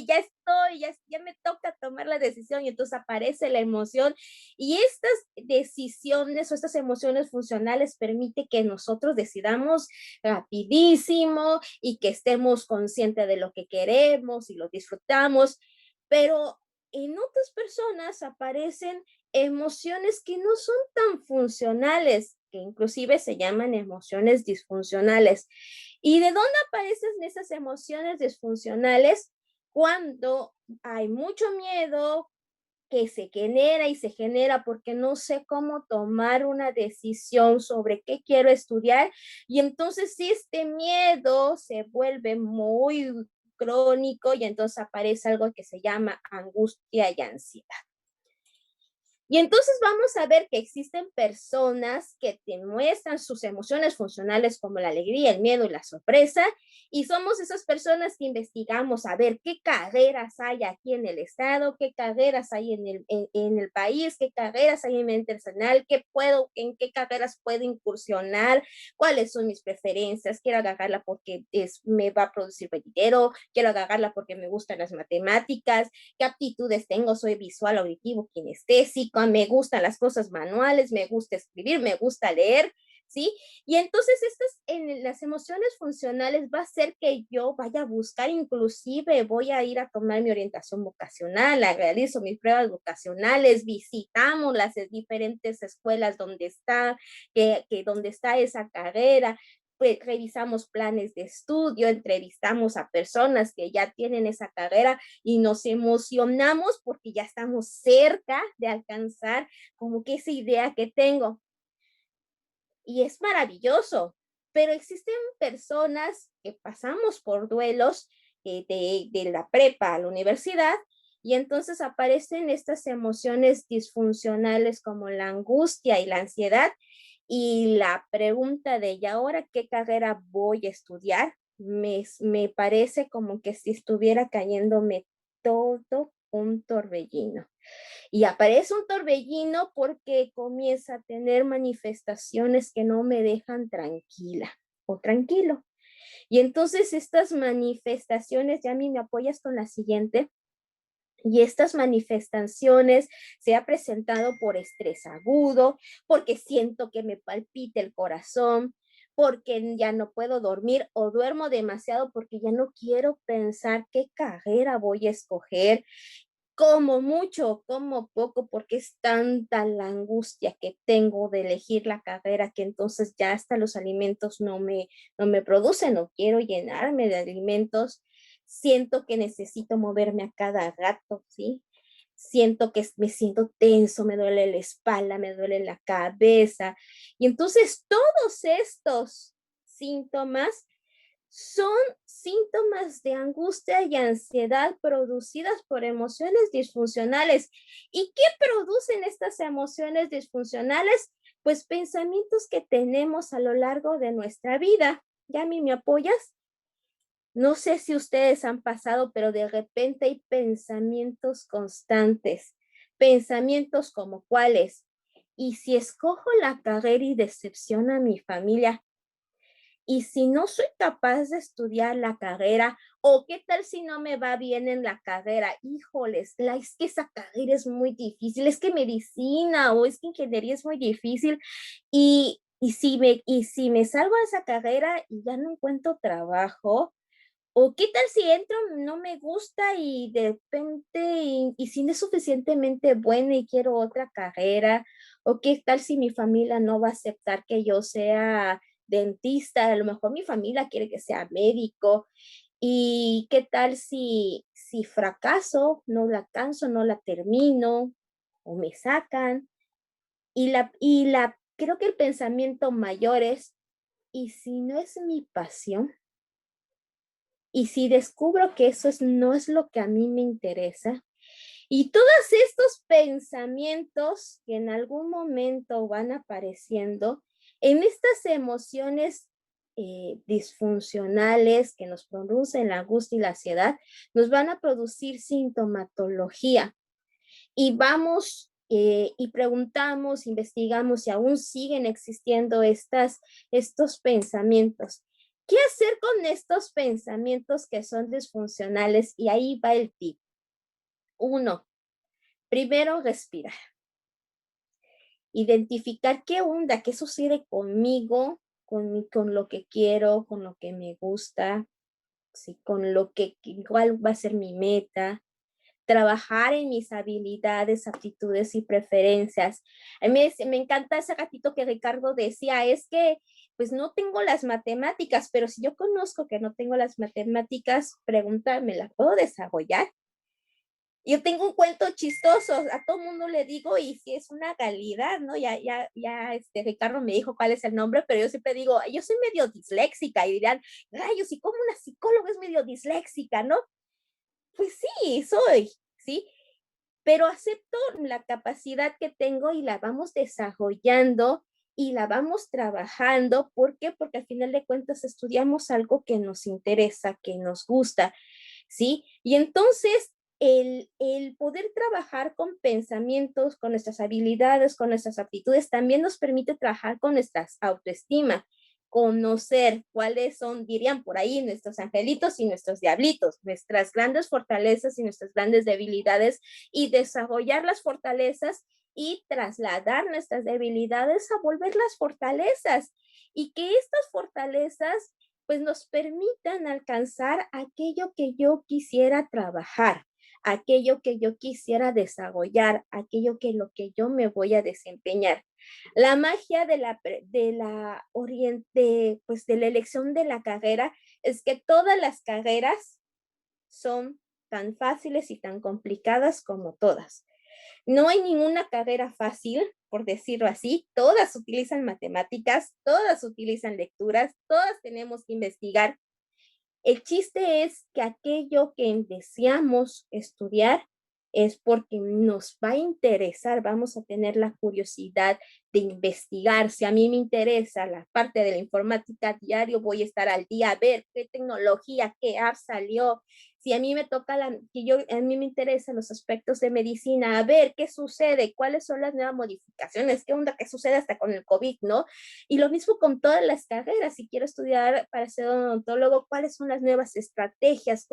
ya estoy, ya me toca tomar la decisión, y entonces aparece la emoción, y estas decisiones o estas emociones funcionales permiten que nosotros decidamos rapidísimo y que estemos conscientes de lo que queremos y lo disfrutamos, pero en otras personas aparecen emociones que no son tan funcionales, que inclusive se llaman emociones disfuncionales. ¿Y de dónde aparecen esas emociones disfuncionales? Cuando hay mucho miedo, que se genera porque no sé cómo tomar una decisión sobre qué quiero estudiar, y entonces si este miedo se vuelve muy crónico y entonces aparece algo que se llama angustia y ansiedad. Y entonces vamos a ver que existen personas que te muestran sus emociones funcionales como la alegría, el miedo y la sorpresa, y somos esas personas que investigamos a ver qué carreras hay aquí en el estado, qué carreras hay en el país, qué carreras hay en el internacional, en qué carreras puedo incursionar, cuáles son mis preferencias. Quiero agarrarla porque me va a producir dinero, quiero agarrarla porque me gustan las matemáticas, qué aptitudes tengo, soy visual, auditivo, kinestésico, me gustan las cosas manuales, me gusta escribir, me gusta leer, ¿sí? Y entonces en las emociones funcionales va a ser que yo vaya a buscar, inclusive voy a ir a tomar mi orientación vocacional, realizo mis pruebas vocacionales, visitamos las diferentes escuelas donde está esa carrera, pues revisamos planes de estudio, entrevistamos a personas que ya tienen esa carrera y nos emocionamos porque ya estamos cerca de alcanzar como que esa idea que tengo. Y es maravilloso, pero existen personas que pasamos por duelos de la prepa a la universidad, y entonces aparecen estas emociones disfuncionales como la angustia y la ansiedad, y la pregunta de, ¿y ahora qué carrera voy a estudiar? Me parece como que si estuviera cayéndome todo un torbellino. Y aparece un torbellino porque comienza a tener manifestaciones que no me dejan tranquila o tranquilo. Y entonces estas manifestaciones, ya a mí me apoyas con la siguiente, y estas manifestaciones se ha presentado por estrés agudo, porque siento que me palpita el corazón, porque ya no puedo dormir o duermo demasiado porque ya no quiero pensar qué carrera voy a escoger, como mucho, como poco, porque es tanta la angustia que tengo de elegir la carrera que entonces ya hasta los alimentos no me producen, no quiero llenarme de alimentos, siento que necesito moverme a cada rato, ¿sí? Siento que me siento tenso, me duele la espalda, me duele la cabeza. Y entonces todos estos síntomas son síntomas de angustia y ansiedad producidas por emociones disfuncionales. ¿Y qué producen estas emociones disfuncionales? Pues pensamientos que tenemos a lo largo de nuestra vida. Yami, ¿me apoyas? No sé si ustedes han pasado, pero de repente hay pensamientos constantes. Pensamientos como cuáles. ¿Y si escojo la carrera y decepciono a mi familia? ¿Y si no soy capaz de estudiar la carrera? ¿O qué tal si no me va bien en la carrera? Híjoles, es que esa carrera es muy difícil, es que medicina o es que ingeniería es muy difícil. Y si me salgo de esa carrera y ya no encuentro trabajo, o qué tal si entro, no me gusta y de repente, y si no es suficientemente buena y quiero otra carrera, o qué tal si mi familia no va a aceptar que yo sea dentista, a lo mejor mi familia quiere que sea médico, y qué tal si fracaso, no la alcanzo, no la termino, o me sacan, creo que el pensamiento mayor es, ¿y si no es mi pasión? Y si descubro que no es lo que a mí me interesa, y todos estos pensamientos que en algún momento van apareciendo, en estas emociones disfuncionales que nos producen la angustia y la ansiedad, nos van a producir sintomatología. Y vamos y preguntamos, investigamos si aún siguen existiendo estos pensamientos. ¿Qué hacer con estos pensamientos que son disfuncionales? Y ahí va el tip. 1, primero respirar. Identificar qué onda, qué sucede conmigo, con lo que quiero, con lo que me gusta, ¿sí? Cuál va a ser mi meta. Trabajar en mis habilidades, aptitudes y preferencias. A mí me encanta ese ratito que Ricardo decía, es que pues no tengo las matemáticas, pero si yo conozco que no tengo las matemáticas, pregúntame, ¿la puedo desarrollar? Yo tengo un cuento chistoso, a todo mundo le digo, y si es una realidad, ¿no? Ya Ricardo me dijo cuál es el nombre, pero yo siempre digo, yo soy medio disléxica, y dirán, rayos, ¿y cómo una psicóloga es medio disléxica, no? Pues sí, soy, ¿sí? Pero acepto la capacidad que tengo y la vamos desarrollando y la vamos trabajando. ¿Por qué? Porque al final de cuentas estudiamos algo que nos interesa, que nos gusta, ¿sí? Y entonces el poder trabajar con pensamientos, con nuestras habilidades, con nuestras aptitudes, también nos permite trabajar con nuestras autoestima, conocer cuáles son, dirían por ahí, nuestros angelitos y nuestros diablitos, nuestras grandes fortalezas y nuestras grandes debilidades, y desarrollar las fortalezas y trasladar nuestras debilidades a volver las fortalezas, y que estas fortalezas pues nos permitan alcanzar aquello que yo quisiera trabajar, aquello que yo quisiera desarrollar, aquello que lo que yo me voy a desempeñar. La magia pues de la elección de la carrera es que todas las carreras son tan fáciles y tan complicadas como todas. No hay ninguna carrera fácil, por decirlo así. Todas utilizan matemáticas, todas utilizan lecturas, todas tenemos que investigar. El chiste es que aquello que deseamos estudiar es porque nos va a interesar, vamos a tener la curiosidad de investigar. Si a mí me interesa la parte de la informática, diario voy a estar al día a ver qué tecnología, qué app salió. Si a mí me toca, a mí me interesan los aspectos de medicina, a ver qué sucede, cuáles son las nuevas modificaciones, qué onda, qué sucede hasta con el COVID, ¿no? Y lo mismo con todas las carreras. Si quiero estudiar para ser odontólogo, ¿cuáles son las nuevas estrategias?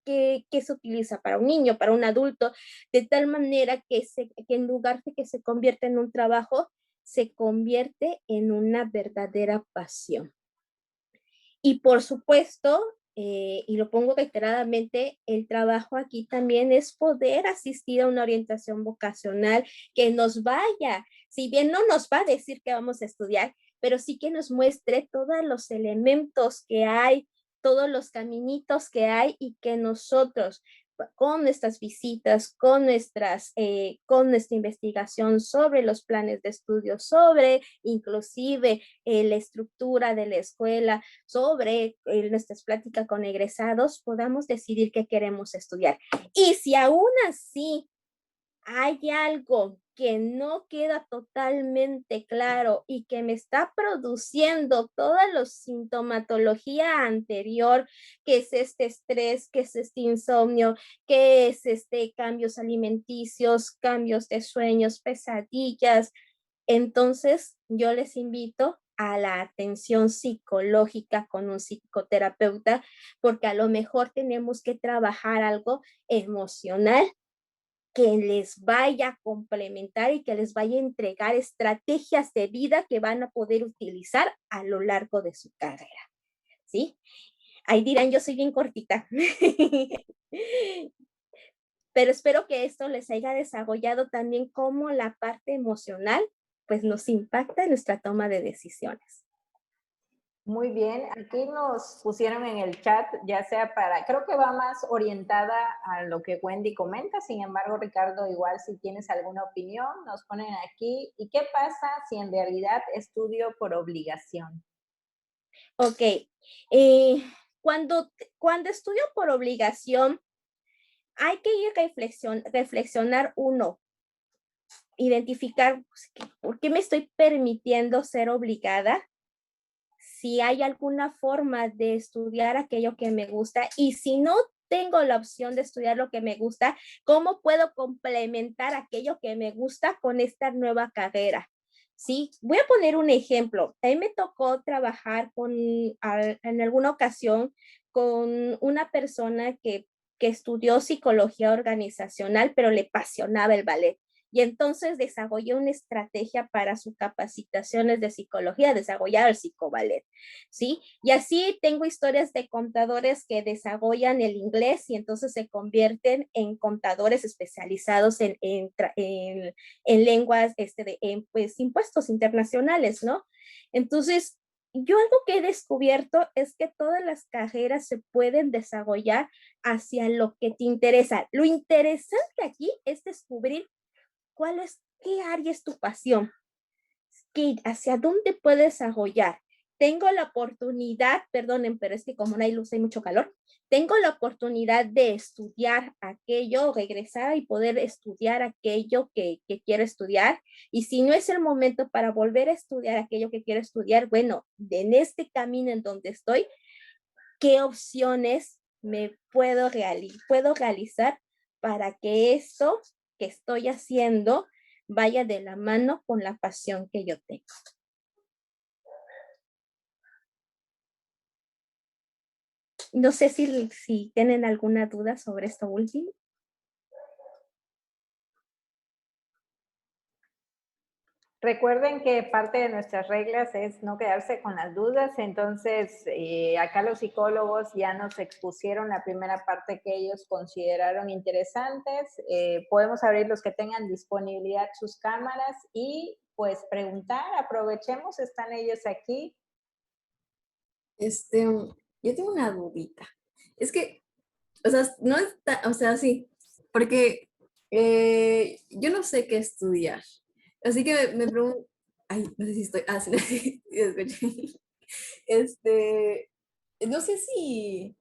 ¿Qué se utiliza para un niño, para un adulto? De tal manera que en lugar de que se convierta en un trabajo, se convierte en una verdadera pasión. Y por supuesto, y lo pongo reiteradamente, el trabajo aquí también es poder asistir a una orientación vocacional que nos vaya, si bien no nos va a decir que vamos a estudiar, pero sí que nos muestre todos los elementos que hay todos los caminitos que hay y que nosotros con nuestras visitas, con nuestra investigación sobre los planes de estudio, sobre inclusive la estructura de la escuela, sobre nuestras pláticas con egresados, podamos decidir qué queremos estudiar. Y si aún así hay algo que no queda totalmente claro y que me está produciendo toda la sintomatología anterior, que es este estrés, que es este insomnio, que es cambios alimenticios, cambios de sueños, pesadillas, entonces yo les invito a la atención psicológica con un psicoterapeuta, porque a lo mejor tenemos que trabajar algo emocional que les vaya a complementar y que les vaya a entregar estrategias de vida que van a poder utilizar a lo largo de su carrera, ¿sí? Ahí dirán, yo soy bien cortita. Pero espero que esto les haya desarrollado también cómo la parte emocional pues nos impacta en nuestra toma de decisiones. Muy bien, aquí nos pusieron en el chat, ya sea para, creo que va más orientada a lo que Wendy comenta, sin embargo, Ricardo, igual si tienes alguna opinión, nos ponen aquí, ¿y qué pasa si en realidad estudio por obligación? Ok, cuando estudio por obligación, hay que ir reflexionar uno, identificar por qué me estoy permitiendo ser obligada, si hay alguna forma de estudiar aquello que me gusta y si no tengo la opción de estudiar lo que me gusta, ¿cómo puedo complementar aquello que me gusta con esta nueva carrera? Sí, voy a poner un ejemplo. A mí me tocó trabajar en alguna ocasión con una persona que estudió psicología organizacional, pero le apasionaba el ballet. Y entonces desarrollé una estrategia para sus capacitaciones de psicología, desarrollar el psicoballet, ¿sí? Y así tengo historias de contadores que desarrollan el inglés y entonces se convierten en contadores especializados en lenguas, pues, impuestos internacionales, ¿no? Entonces, yo algo que he descubierto es que todas las carreras se pueden desarrollar hacia lo que te interesa. Lo interesante aquí es descubrir qué área es tu pasión, hacia dónde puedes desarrollar. Tengo la oportunidad, perdonen, pero es que como no hay luz, hay mucho calor. Tengo la oportunidad de estudiar aquello, regresar y poder estudiar aquello que quiero estudiar. Y si no es el momento para volver a estudiar aquello que quiero estudiar, bueno, en este camino en donde estoy, ¿qué opciones me puedo realizar para que esto que estoy haciendo vaya de la mano con la pasión que yo tengo? No sé si tienen alguna duda sobre esto último. Recuerden que parte de nuestras reglas es no quedarse con las dudas, entonces acá los psicólogos ya nos expusieron la primera parte que ellos consideraron interesantes. Podemos abrir los que tengan disponibilidad sus cámaras y pues preguntar, aprovechemos, están ellos aquí. Yo tengo una dudita. Es que, o sea, no está, o sea, sí, porque yo no sé qué estudiar. Así que me pregunto, ay, no sé si estoy, sí, no, sí, sí, escuché. Este, no sé si,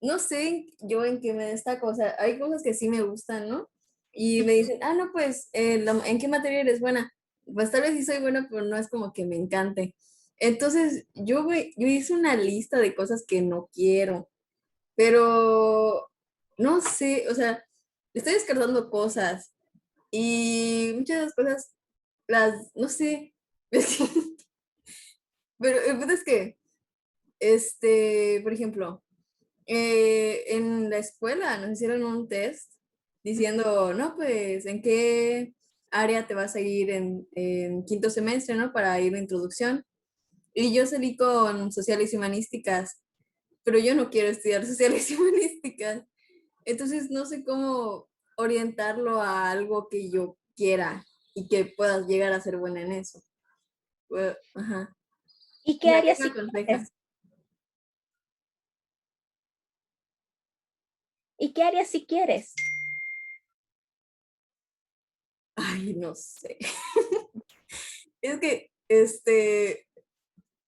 no sé yo en qué me destaco, o sea, hay cosas que sí me gustan, ¿no? Y me dicen, no, pues, ¿en qué materia eres buena? Pues tal vez sí soy buena, pero no es como que me encante. Entonces, yo hice una lista de cosas que no quiero, pero no sé, o sea, estoy descartando cosas y muchas de las cosas no sé, pero el punto es que, por ejemplo, en la escuela nos hicieron un test diciendo, no, pues, ¿en qué área te vas a ir en quinto semestre, ¿no? Para ir a introducción. Y yo salí con sociales y humanísticas, pero yo no quiero estudiar sociales y humanísticas. Entonces no sé cómo orientarlo a algo que yo quiera y que puedas llegar a ser buena en eso. Ajá. ¿Y qué áreas ¿Me sí aconsejas? ¿Y qué áreas si quieres? Ay, no sé. Es que,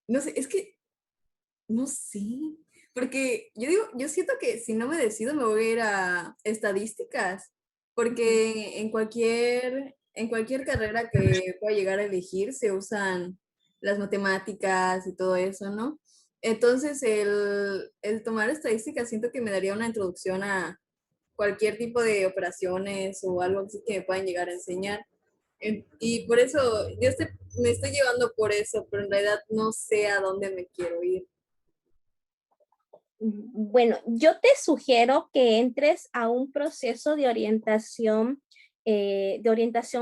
no sé, es que, no sé. Porque yo digo, yo siento que si no me decido me voy a ir a estadísticas, porque en cualquier carrera que pueda llegar a elegir se usan las matemáticas y todo eso, ¿no? Entonces, el tomar estadísticas siento que me daría una introducción a cualquier tipo de operaciones o algo así que me puedan llegar a enseñar. Y por eso me estoy llevando por eso, pero en realidad no sé a dónde me quiero ir. Bueno, yo te sugiero que entres a un proceso de orientación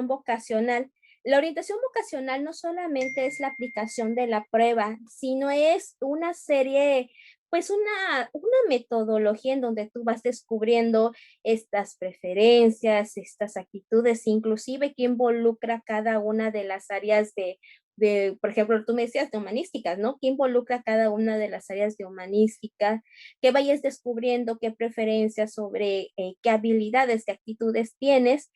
vocacional. La orientación vocacional no solamente es la aplicación de la prueba, sino es una serie, pues una metodología en donde tú vas descubriendo estas preferencias, estas actitudes, inclusive que involucra cada una de las áreas por ejemplo, tú me decías de humanísticas, ¿no? ¿Qué involucra cada una de las áreas de humanística? Que vayas descubriendo qué preferencias sobre qué habilidades, qué actitudes tienes,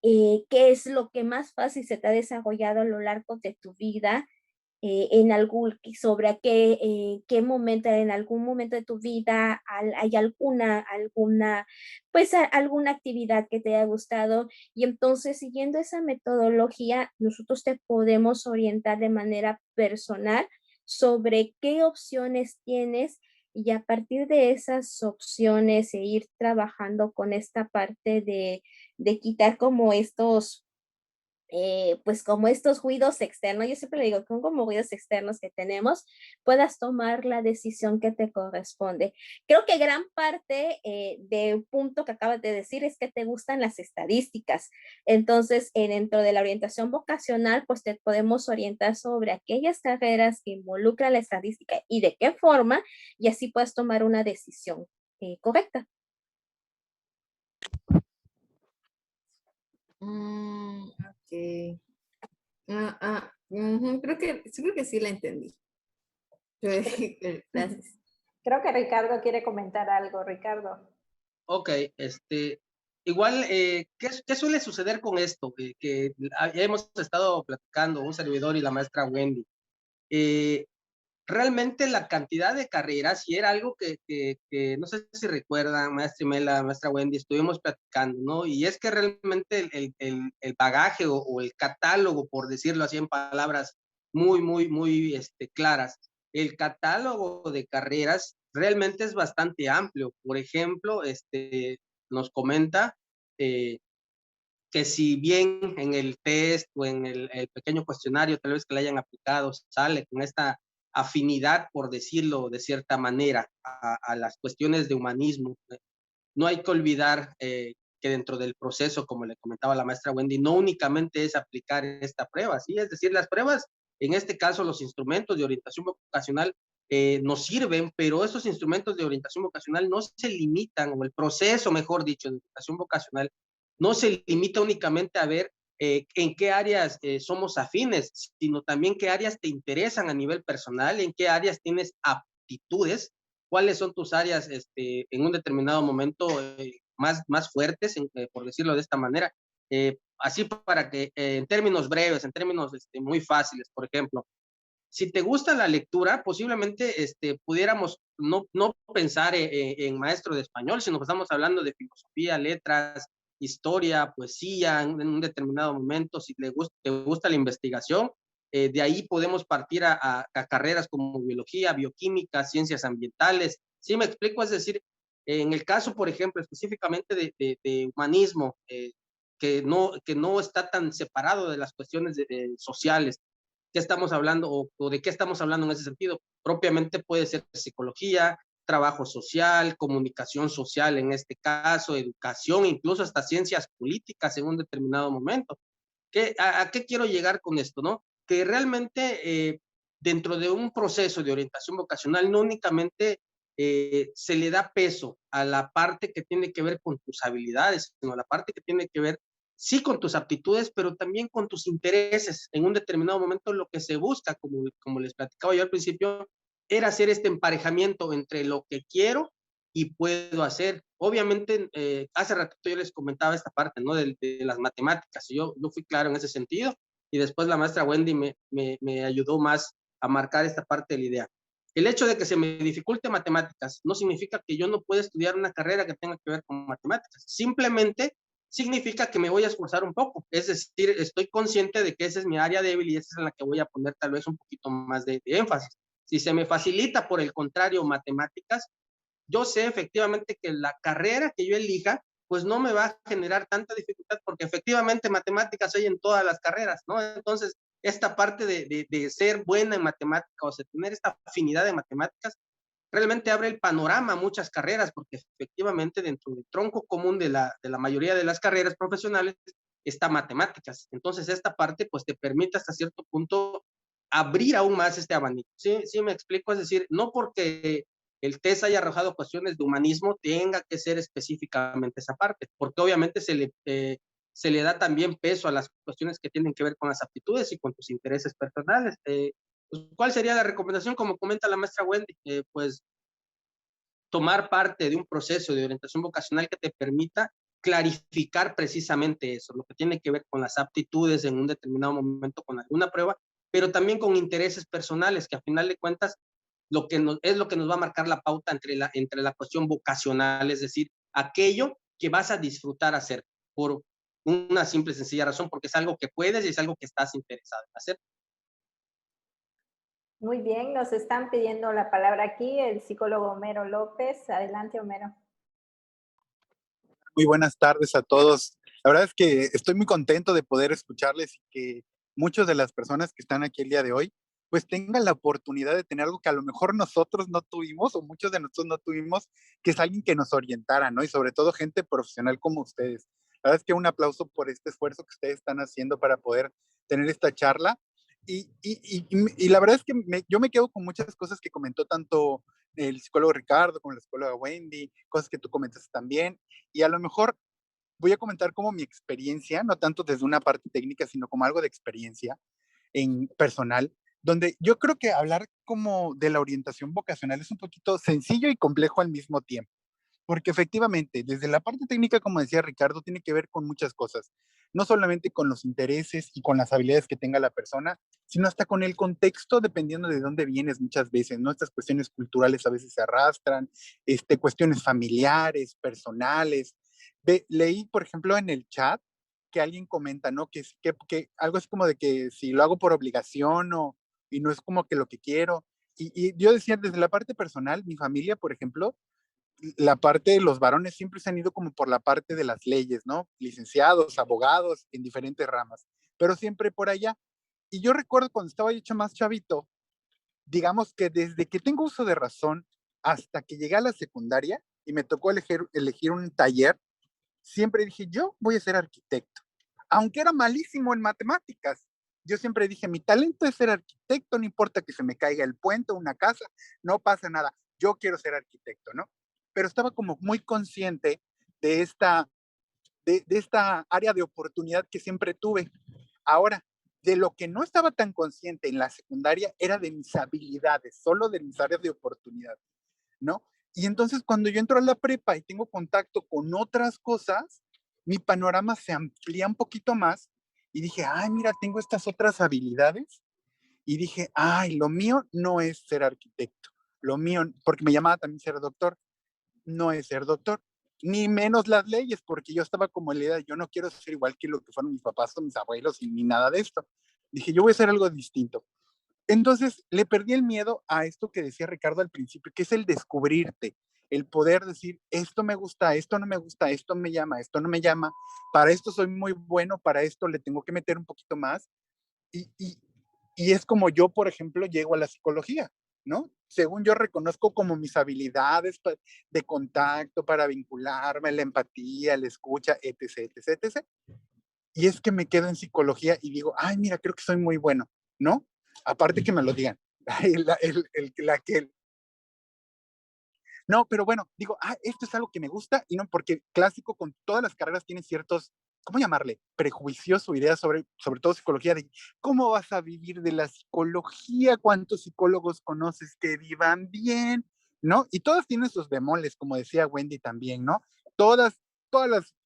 qué es lo que más fácil se te ha desarrollado a lo largo de tu vida, sobre qué momento, en algún momento de tu vida hay pues alguna actividad que te haya gustado y entonces siguiendo esa metodología nosotros te podemos orientar de manera personal sobre qué opciones tienes y a partir de esas opciones ir trabajando con esta parte de quitar como pues como estos ruidos externos, yo siempre le digo, son como ruidos externos que tenemos, puedas tomar la decisión que te corresponde. Creo que gran parte del punto que acabas de decir es que te gustan las estadísticas. Entonces, dentro de la orientación vocacional, pues te podemos orientar sobre aquellas carreras que involucran la estadística y de qué forma, y así puedes tomar una decisión correcta. Ok. Ujú, creo que sí la entendí. Gracias. Creo que Ricardo quiere comentar algo. Ricardo. Ok, igual, ¿qué suele suceder con esto? Que ya hemos estado platicando, un servidor y la maestra Wendy. Realmente la cantidad de carreras, y era algo que no sé si recuerdan, maestra Imela, maestra Wendy, estuvimos platicando, ¿no? Y es que realmente el bagaje o el catálogo, por decirlo así en palabras muy claras, el catálogo de carreras realmente es bastante amplio. Por ejemplo, nos comenta que si bien en el test o en el pequeño cuestionario tal vez que le hayan aplicado sale con esta afinidad, por decirlo de cierta manera, a las cuestiones de humanismo, no hay que olvidar que dentro del proceso, como le comentaba la maestra Wendy, no únicamente es aplicar esta prueba, ¿sí? Es decir, las pruebas, en este caso los instrumentos de orientación vocacional, nos sirven, pero esos instrumentos de orientación vocacional no se limitan, o el proceso, mejor dicho, de orientación vocacional, no se limita únicamente a ver en qué áreas somos afines, sino también qué áreas te interesan a nivel personal, en qué áreas tienes aptitudes, cuáles son tus áreas en un determinado momento más fuertes, por decirlo de esta manera. Así para que en términos breves, en términos muy fáciles, por ejemplo, si te gusta la lectura, posiblemente pudiéramos no pensar en maestro de español, sino que estamos hablando de filosofía, letras, historia, poesía, en un determinado momento. Si te gusta la investigación, de ahí podemos partir a carreras como biología, bioquímica, ciencias ambientales. ¿Sí me explico? Es decir, en el caso, por ejemplo, específicamente de humanismo, que no está tan separado de las cuestiones sociales, qué estamos hablando o de qué estamos hablando en ese sentido. Propiamente puede ser psicología, trabajo social, comunicación social en este caso, educación, incluso hasta ciencias políticas en un determinado momento. ¿A qué quiero llegar con esto, no? Que realmente dentro de un proceso de orientación vocacional no únicamente se le da peso a la parte que tiene que ver con tus habilidades, sino a la parte que tiene que ver sí con tus aptitudes, pero también con tus intereses. En un determinado momento lo que se busca, como les platicaba yo al principio, era hacer este emparejamiento entre lo que quiero y puedo hacer, obviamente, hace ratito yo les comentaba esta parte, ¿no? De las matemáticas, y yo fui claro en ese sentido, y después la maestra Wendy me ayudó más a marcar esta parte de la idea. El hecho de que se me dificulte matemáticas no significa que yo no pueda estudiar una carrera que tenga que ver con matemáticas. Simplemente significa que me voy a esforzar un poco. Es decir, estoy consciente de que esa es mi área débil y esa es en la que voy a poner tal vez un poquito más de énfasis. Si se me facilita, por el contrario, matemáticas, yo sé efectivamente que la carrera que yo elija, pues no me va a generar tanta dificultad, porque efectivamente matemáticas hay en todas las carreras, ¿no? Entonces, esta parte de ser buena en matemáticas, o sea, tener esta afinidad de matemáticas, realmente abre el panorama a muchas carreras, porque efectivamente dentro del tronco común de la mayoría de las carreras profesionales está matemáticas. Entonces, esta parte pues te permite hasta cierto punto abrir aún más este abanico. ¿Sí? ¿Sí me explico? Es decir, no porque el test haya arrojado cuestiones de humanismo tenga que ser específicamente esa parte, porque obviamente se le da también peso a las cuestiones que tienen que ver con las aptitudes y con tus intereses personales. Pues, ¿cuál sería la recomendación? Como comenta la maestra Wendy, pues tomar parte de un proceso de orientación vocacional que te permita clarificar precisamente eso, lo que tiene que ver con las aptitudes en un determinado momento con alguna prueba, pero también con intereses personales, que a final de cuentas es lo que nos va a marcar la pauta entre la cuestión vocacional, es decir, aquello que vas a disfrutar hacer por una simple y sencilla razón, porque es algo que puedes y es algo que estás interesado en hacer. Muy bien, nos están pidiendo la palabra aquí el psicólogo Homero López. Adelante, Homero. Muy buenas tardes a todos. La verdad es que estoy muy contento de poder escucharles y que muchas de las personas que están aquí el día de hoy, pues tengan la oportunidad de tener algo que a lo mejor nosotros no tuvimos o muchos de nosotros no tuvimos, que es alguien que nos orientara, ¿no? Y sobre todo gente profesional como ustedes. La verdad es que un aplauso por este esfuerzo que ustedes están haciendo para poder tener esta charla. Y la verdad es que yo me quedo con muchas cosas que comentó tanto el psicólogo Ricardo como la psicóloga Wendy, cosas que tú comentaste también. Y a lo mejor voy a comentar como mi experiencia, no tanto desde una parte técnica, sino como algo de experiencia en personal, donde yo creo que hablar como de la orientación vocacional es un poquito sencillo y complejo al mismo tiempo. Porque efectivamente, desde la parte técnica, como decía Ricardo, tiene que ver con muchas cosas. No solamente con los intereses y con las habilidades que tenga la persona, sino hasta con el contexto, dependiendo de dónde vienes muchas veces, ¿no? Estas cuestiones culturales a veces se arrastran, cuestiones familiares, personales. Leí, por ejemplo, en el chat que alguien comenta, ¿no? Que algo es como de que si lo hago por obligación y no es como que lo que quiero. Y yo decía, desde la parte personal, mi familia, por ejemplo, la parte de los varones siempre se han ido como por la parte de las leyes, ¿no? Licenciados, abogados, en diferentes ramas, pero siempre por allá. Y yo recuerdo cuando estaba hecho más chavito, digamos que desde que tengo uso de razón hasta que llegué a la secundaria y me tocó elegir un taller, siempre dije, yo voy a ser arquitecto. Aunque era malísimo en matemáticas, yo siempre dije, mi talento es ser arquitecto, no importa que se me caiga el puente o una casa, no pasa nada, yo quiero ser arquitecto, ¿no? Pero estaba como muy consciente de esta área de oportunidad que siempre tuve. Ahora, de lo que no estaba tan consciente en la secundaria era de mis habilidades, solo de mis áreas de oportunidad, ¿no? Y entonces cuando yo entro a la prepa y tengo contacto con otras cosas, mi panorama se amplía un poquito más y dije, ay, mira, tengo estas otras habilidades. Y dije, ay, lo mío no es ser arquitecto, lo mío, porque me llamaba también ser doctor, no es ser doctor, ni menos las leyes, porque yo estaba como en la idea, yo no quiero ser igual que lo que fueron mis papás o mis abuelos y ni nada de esto. Dije, yo voy a hacer algo distinto. Entonces le perdí el miedo a esto que decía Ricardo al principio, que es el descubrirte, el poder decir, esto me gusta, esto no me gusta, esto me llama, esto no me llama, para esto soy muy bueno, para esto le tengo que meter un poquito más. Y, y, y es como yo, por ejemplo, llego a la psicología, ¿no? Según yo reconozco como mis habilidades de contacto para vincularme, la empatía, la escucha, etc., etc., etc. Y es que me quedo en psicología y digo, ay, mira, creo que soy muy bueno, ¿no? Aparte que me lo digan. No, pero bueno, digo, esto es algo que me gusta y no, porque clásico con todas las carreras tiene ciertos, ¿cómo llamarle? Prejuicios o ideas sobre todo psicología, de cómo vas a vivir de la psicología, cuántos psicólogos conoces que vivan bien, ¿no? Y todas tienen sus bemoles, como decía Wendy también, ¿no? Todas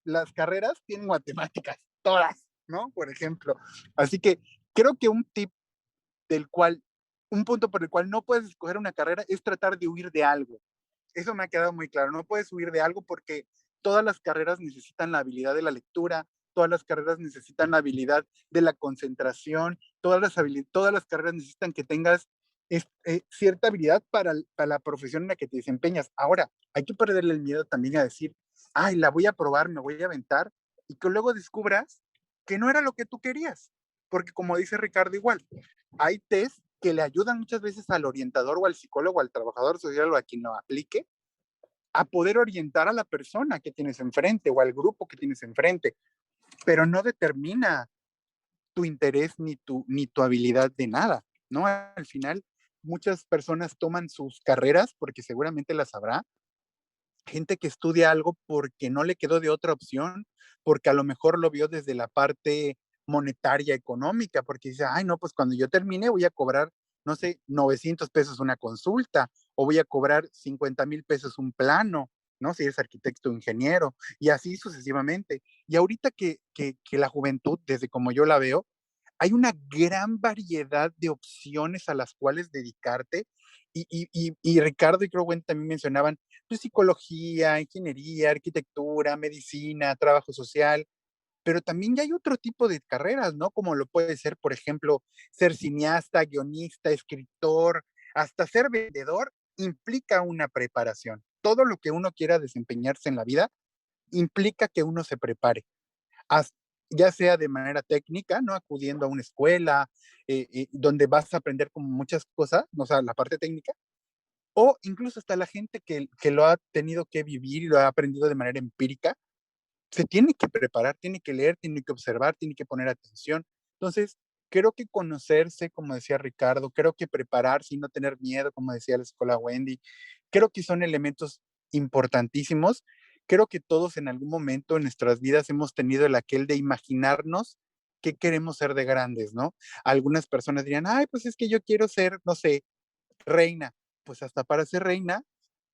las carreras tienen matemáticas, todas, ¿no? Por ejemplo. Así que creo que un punto por el cual no puedes escoger una carrera es tratar de huir de algo. Eso me ha quedado muy claro. No puedes huir de algo porque todas las carreras necesitan la habilidad de la lectura, todas las carreras necesitan la habilidad de la concentración, todas las carreras necesitan que tengas cierta habilidad para la profesión en la que te desempeñas. Ahora, hay que perderle el miedo también a decir, ay, la voy a probar, me voy a aventar, y que luego descubras que no era lo que tú querías. Porque como dice Ricardo igual, hay test que le ayudan muchas veces al orientador o al psicólogo, al trabajador social o a quien lo aplique, a poder orientar a la persona que tienes enfrente o al grupo que tienes enfrente, pero no determina tu interés ni tu habilidad de nada, ¿no? Al final, muchas personas toman sus carreras, porque seguramente las habrá, gente que estudia algo porque no le quedó de otra opción, porque a lo mejor lo vio desde la parte monetaria, económica, porque dice, ay, no, pues cuando yo termine voy a cobrar, no sé, 900 pesos una consulta, o voy a cobrar 50,000 pesos un plano, ¿no? Si eres arquitecto o ingeniero, y así sucesivamente. Y ahorita que la juventud, desde como yo la veo, hay una gran variedad de opciones a las cuales dedicarte. Y Ricardo y creo que también mencionaban pues, psicología, ingeniería, arquitectura, medicina, trabajo social, pero también ya hay otro tipo de carreras, ¿no? Como lo puede ser, por ejemplo, ser cineasta, guionista, escritor, hasta ser vendedor implica una preparación. Todo lo que uno quiera desempeñarse en la vida implica que uno se prepare, ya sea de manera técnica, ¿no? Acudiendo a una escuela, donde vas a aprender como muchas cosas, ¿no? O sea, la parte técnica, o incluso hasta la gente que lo ha tenido que vivir y lo ha aprendido de manera empírica, se tiene que preparar, tiene que leer, tiene que observar, tiene que poner atención. Entonces, creo que conocerse, como decía Ricardo, creo que prepararse y no tener miedo, como decía la escuela Wendy, creo que son elementos importantísimos. Creo que todos en algún momento en nuestras vidas hemos tenido el aquel de imaginarnos qué queremos ser de grandes, ¿no? Algunas personas dirían, ay, pues es que yo quiero ser, no sé, reina. Pues hasta para ser reina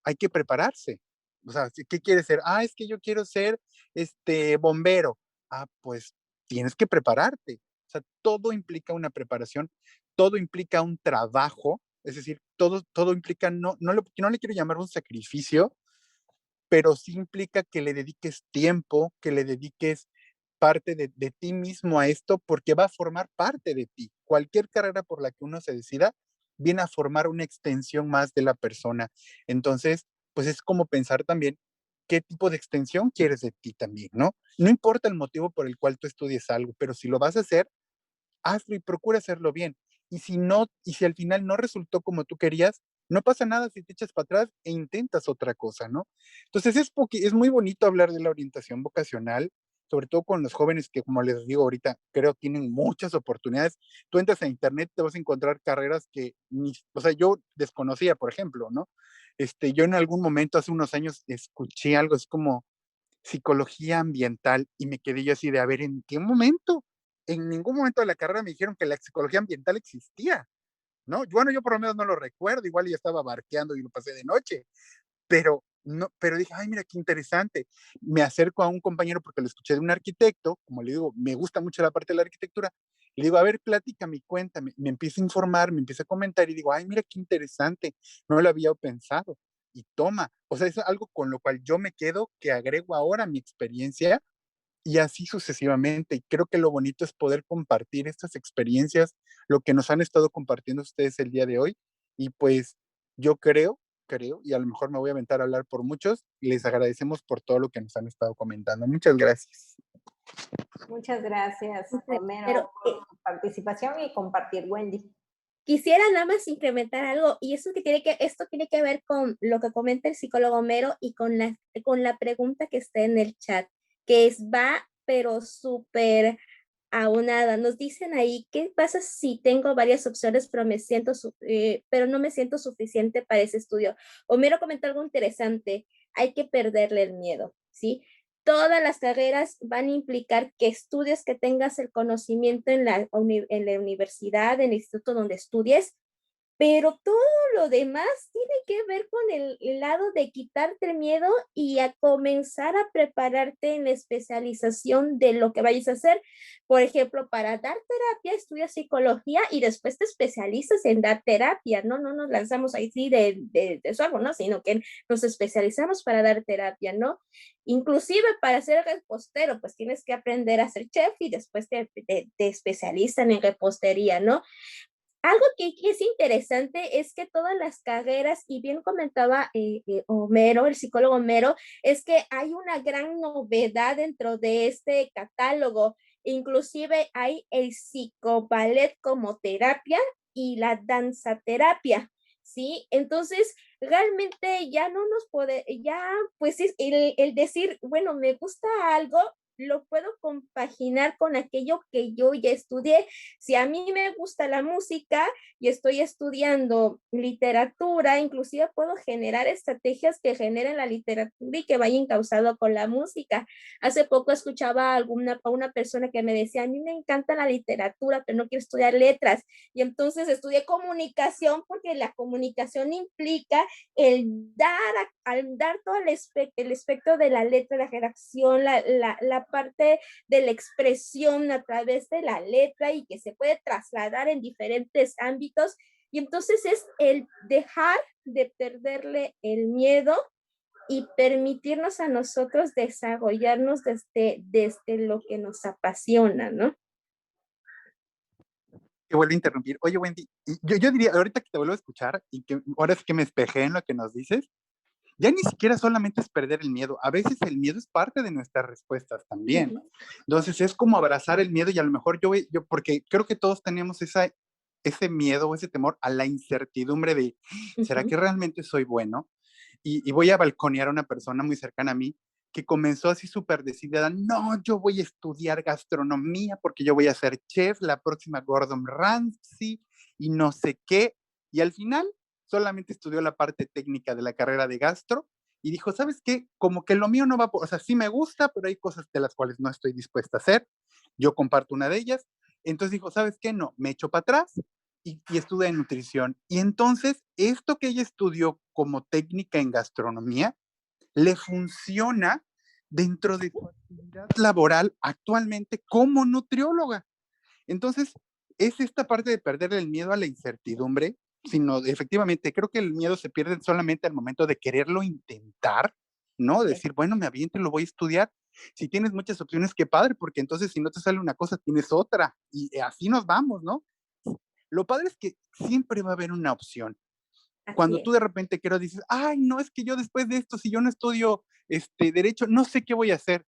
hay que prepararse. O sea, ¿qué quieres ser? Ah, es que yo quiero ser bombero. Ah, pues tienes que prepararte. O sea, todo implica una preparación, todo implica un trabajo, es decir, todo implica, no le quiero llamar un sacrificio, pero sí implica que le dediques tiempo, que le dediques parte de ti mismo a esto, porque va a formar parte de ti. Cualquier carrera por la que uno se decida viene a formar una extensión más de la persona. Entonces, pues es como pensar también qué tipo de extensión quieres de ti también, ¿no? No importa el motivo por el cual tú estudies algo, pero si lo vas a hacer, hazlo y procura hacerlo bien. Y si no, y si al final no resultó como tú querías, no pasa nada si te echas para atrás e intentas otra cosa, ¿no? Entonces es muy bonito hablar de la orientación vocacional, sobre todo con los jóvenes que, como les digo ahorita, creo tienen muchas oportunidades. Tú entras a internet, te vas a encontrar carreras que, o sea, yo desconocía, por ejemplo, ¿no? Yo en algún momento, hace unos años, escuché algo así como psicología ambiental y me quedé yo así de, a ver, ¿en qué momento? En ningún momento de la carrera me dijeron que la psicología ambiental existía, ¿no? Bueno, yo por lo menos no lo recuerdo, igual ya estaba barqueando y lo pasé de noche, pero no, pero dije, ay, mira qué interesante. Me acerco a un compañero porque lo escuché de un arquitecto, como le digo, me gusta mucho la parte de la arquitectura. Le digo, a ver, pláticame, cuéntame. Me empieza a informar, me empieza a comentar y digo, ay, mira qué interesante, no lo había pensado. Y toma, o sea, es algo con lo cual yo me quedo, que agrego ahora a mi experiencia y así sucesivamente. Y creo que lo bonito es poder compartir estas experiencias, lo que nos han estado compartiendo ustedes el día de hoy. Y pues yo creo, y a lo mejor me voy a aventar a hablar por muchos, y les agradecemos por todo lo que nos han estado comentando. Muchas gracias. Muchas gracias, Homero, Pero por tu participación y compartir, Wendy. quisiera nada más incrementar algo, y esto tiene que ver con lo que comenta el psicólogo Homero y con la pregunta que está en el chat, que va, pero súper aunada. Nos dicen ahí, ¿qué pasa si tengo varias opciones, pero no me siento suficiente para ese estudio? Homero comentó algo interesante, hay que perderle el miedo, ¿sí? Todas las carreras van a implicar que estudies, que tengas el conocimiento en la universidad, en el instituto donde estudies, pero todo lo demás tiene que ver con el lado de quitarte el miedo y a comenzar a prepararte en la especialización de lo que vayas a hacer. Por ejemplo, para dar terapia, estudias psicología y después te especializas en dar terapia, ¿no? No nos lanzamos ahí sí de eso, ¿no? Sino que nos especializamos para dar terapia, ¿no? Inclusive para ser repostero, pues tienes que aprender a ser chef y después te especializan en repostería, ¿no? Algo que es interesante es que todas las carreras, y bien comentaba Homero, el psicólogo Homero, es que hay una gran novedad dentro de este catálogo. Inclusive hay el psicoballet como terapia y la danzaterapia, ¿sí? Entonces, realmente ya no nos puede, ya pues es el decir, bueno, me gusta algo, lo puedo compaginar con aquello que yo ya estudié. Si a mí me gusta la música y estoy estudiando literatura, inclusive puedo generar estrategias que generen la literatura y que vayan causado con la música. Hace poco escuchaba a una persona que me decía, a mí me encanta la literatura, pero no quiero estudiar letras. Y entonces estudié comunicación porque la comunicación implica el dar, al dar todo el espectro de la letra, la redacción, la parte de la expresión a través de la letra y que se puede trasladar en diferentes ámbitos. Y entonces es el dejar de perderle el miedo y permitirnos a nosotros desarrollarnos desde lo que nos apasiona, ¿no? Que vuelvo a interrumpir. Oye, Wendy, yo diría, ahorita que te vuelvo a escuchar y que ahora es que me espejé en lo que nos dices, ya ni siquiera solamente es perder el miedo, a veces el miedo es parte de nuestras respuestas también. Entonces es como abrazar el miedo y a lo mejor yo porque creo que todos tenemos ese miedo o ese temor a la incertidumbre de, ¿será que realmente soy bueno? Y voy a balconear a una persona muy cercana a mí que comenzó así súper decidida, no, yo voy a estudiar gastronomía porque yo voy a ser chef, la próxima Gordon Ramsay y no sé qué. Y al final solamente estudió la parte técnica de la carrera de gastro y dijo, ¿sabes qué? Como que lo mío no va, o sea, sí me gusta, pero hay cosas de las cuales no estoy dispuesta a hacer. Yo comparto una de ellas. Entonces dijo, ¿sabes qué? No, me echo para atrás y estudia en nutrición. Y entonces, esto que ella estudió como técnica en gastronomía, le funciona dentro de su actividad laboral actualmente como nutrióloga. Entonces, es esta parte de perder el miedo a la incertidumbre, sino efectivamente, creo que el miedo se pierde solamente al momento de quererlo intentar, ¿no? Decir, bueno, me aviento y lo voy a estudiar. Si tienes muchas opciones, qué padre, porque entonces si no te sale una cosa, tienes otra. Y así nos vamos, ¿no? Lo padre es que siempre va a haber una opción. Cuando tú de repente quiero dices, ay, no, es que yo después de esto, si yo no estudio derecho, no sé qué voy a hacer.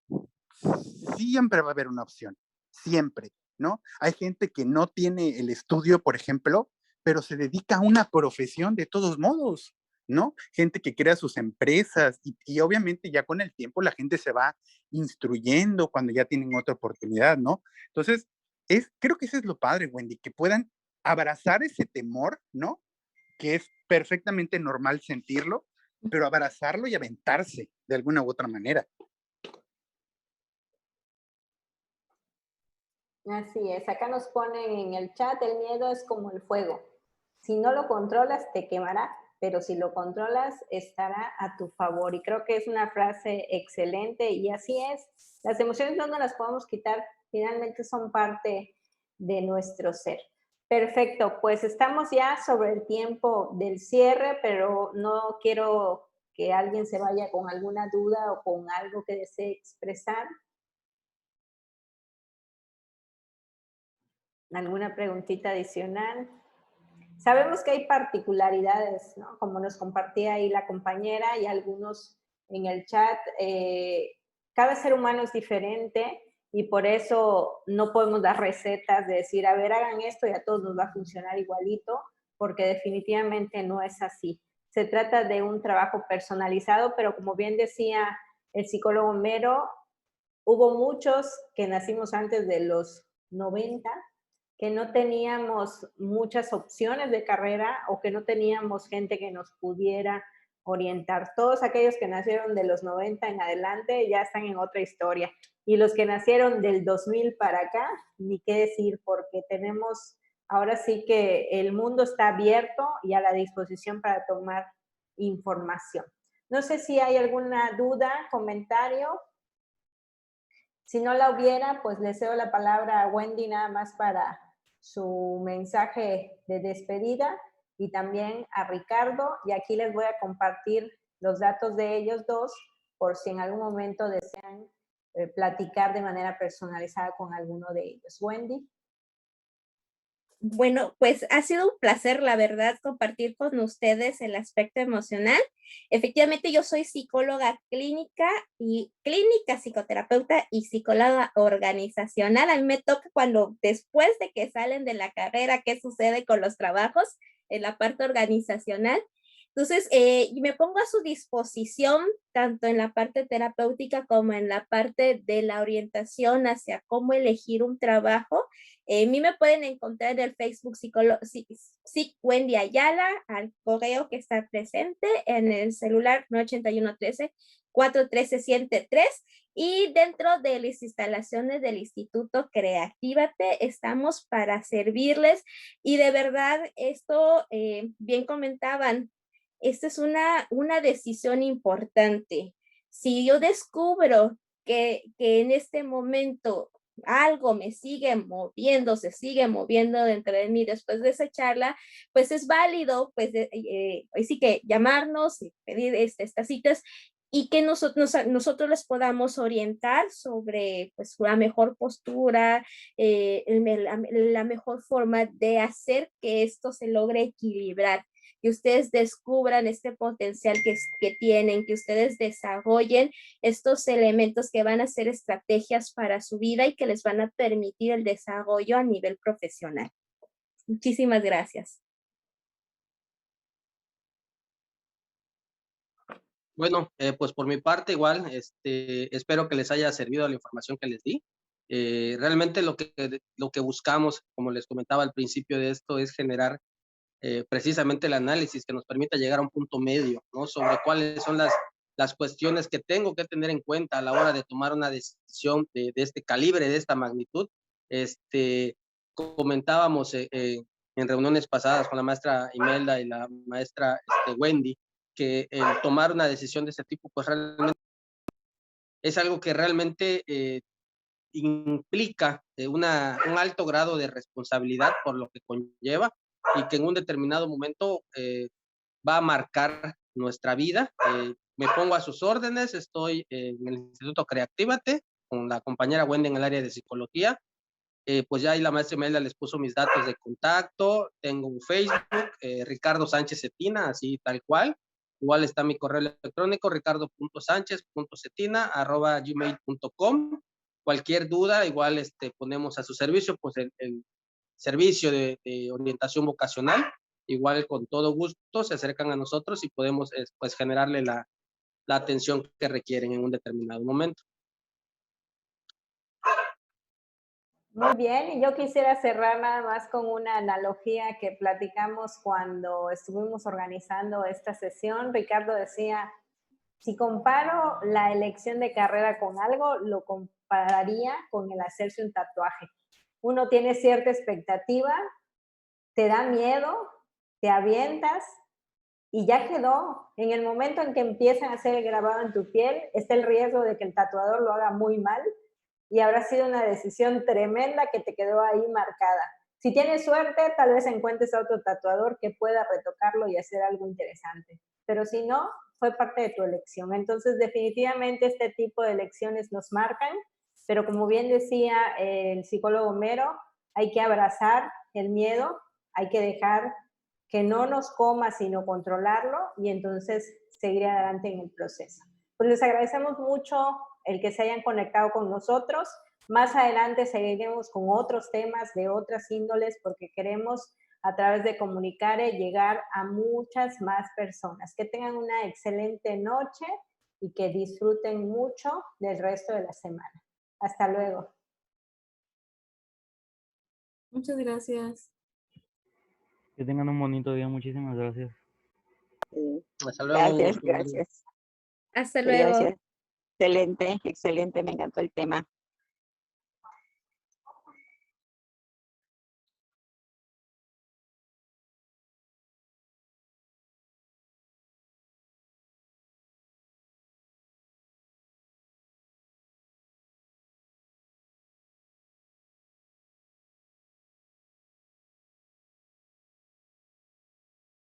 Siempre va a haber una opción, siempre, ¿no? Hay gente que no tiene el estudio, por ejemplo, pero se dedica a una profesión de todos modos, ¿no? Gente que crea sus empresas y obviamente ya con el tiempo la gente se va instruyendo cuando ya tienen otra oportunidad, ¿no? Entonces, creo que eso es lo padre, Wendy, que puedan abrazar ese temor, ¿no? Que es perfectamente normal sentirlo, pero abrazarlo y aventarse de alguna u otra manera. Así es, acá nos ponen en el chat, el miedo es como el fuego. Si no lo controlas, te quemará, pero si lo controlas, estará a tu favor. Y creo que es una frase excelente y así es. Las emociones no nos las podemos quitar, finalmente son parte de nuestro ser. Perfecto, pues estamos ya sobre el tiempo del cierre, pero no quiero que alguien se vaya con alguna duda o con algo que desee expresar. ¿Alguna preguntita adicional? Sabemos que hay particularidades, ¿no? Como nos compartía ahí la compañera y algunos en el chat. Cada ser humano es diferente y por eso no podemos dar recetas de decir, a ver, hagan esto y a todos nos va a funcionar igualito, porque definitivamente no es así. Se trata de un trabajo personalizado, pero como bien decía el psicólogo Mero, hubo muchos que nacimos antes de los 90 que no teníamos muchas opciones de carrera o que no teníamos gente que nos pudiera orientar. Todos aquellos que nacieron de los 90 en adelante ya están en otra historia. Y los que nacieron del 2000 para acá, ni qué decir, porque tenemos ahora sí que el mundo está abierto y a la disposición para tomar información. No sé si hay alguna duda, comentario. Si no la hubiera, pues le cedo la palabra a Wendy nada más para su mensaje de despedida y también a Ricardo. Y aquí les voy a compartir los datos de ellos dos por si en algún momento desean platicar de manera personalizada con alguno de ellos. Wendy. Bueno, pues ha sido un placer, la verdad, compartir con ustedes el aspecto emocional. Efectivamente, yo soy psicóloga clínica, psicoterapeuta y psicóloga organizacional. A mí me toca cuando después de que salen de la carrera, qué sucede con los trabajos en la parte organizacional. Entonces, me pongo a su disposición, tanto en la parte terapéutica como en la parte de la orientación hacia cómo elegir un trabajo. A mí me pueden encontrar en el Facebook Psic Wendy Ayala, al correo que está presente, en el celular 981-13-413-103, y dentro de las instalaciones del Instituto Creatívate estamos para servirles. Y de verdad, esto, bien comentaban, esta es una decisión importante. Si yo descubro que en este momento algo me sigue moviendo, se sigue moviendo dentro de mí después de esa charla, pues es válido, pues sí que llamarnos y pedir estas citas y que nosotros les podamos orientar sobre pues la mejor postura, la mejor forma de hacer que esto se logre equilibrar, que ustedes descubran este potencial que tienen, que ustedes desarrollen estos elementos que van a ser estrategias para su vida y que les van a permitir el desarrollo a nivel profesional. Muchísimas gracias. Bueno, pues por mi parte igual, espero que les haya servido la información que les di. Realmente lo que buscamos, como les comentaba al principio de esto, es generar precisamente el análisis que nos permita llegar a un punto medio, ¿no? Sobre cuáles son las cuestiones que tengo que tener en cuenta a la hora de tomar una decisión de este calibre, de esta magnitud. Comentábamos en reuniones pasadas con la maestra Imelda y la maestra Wendy, que el tomar una decisión de este tipo, pues realmente es algo que realmente implica un alto grado de responsabilidad por lo que conlleva y que en un determinado momento va a marcar nuestra vida. Me pongo a sus órdenes, estoy en el Instituto Creatívate con la compañera Wendy en el área de psicología. Pues ya ahí la maestra Imelda les puso mis datos de contacto, tengo un Facebook, Ricardo Sánchez Cetina, así tal cual. Igual está mi correo electrónico, ricardo.sanchez.cetina@gmail.com. Cualquier duda, igual ponemos a su servicio, pues el servicio de orientación vocacional. Igual con todo gusto se acercan a nosotros y podemos pues generarle la atención que requieren en un determinado momento. Muy bien, y yo quisiera cerrar nada más con una analogía que platicamos cuando estuvimos organizando esta sesión. Ricardo decía, si comparo la elección de carrera con algo, lo compararía con el hacerse un tatuaje. Uno tiene cierta expectativa, te da miedo, te avientas y ya quedó. En el momento en que empiezan a hacer el grabado en tu piel, está el riesgo de que el tatuador lo haga muy mal y habrá sido una decisión tremenda que te quedó ahí marcada. Si tienes suerte, tal vez encuentres a otro tatuador que pueda retocarlo y hacer algo interesante. Pero si no, fue parte de tu elección. Entonces, definitivamente este tipo de elecciones nos marcan, pero como bien decía el psicólogo Mero, hay que abrazar el miedo, hay que dejar que no nos coma, sino controlarlo y entonces seguir adelante en el proceso. Pues les agradecemos mucho el que se hayan conectado con nosotros. Más adelante seguiremos con otros temas de otras índoles porque queremos a través de Comunicare llegar a muchas más personas. Que tengan una excelente noche y que disfruten mucho del resto de la semana. Hasta luego. Muchas gracias. Que tengan un bonito día. Muchísimas gracias. Hasta luego. Gracias. Hasta luego. Gracias. Excelente, excelente. Me encantó el tema.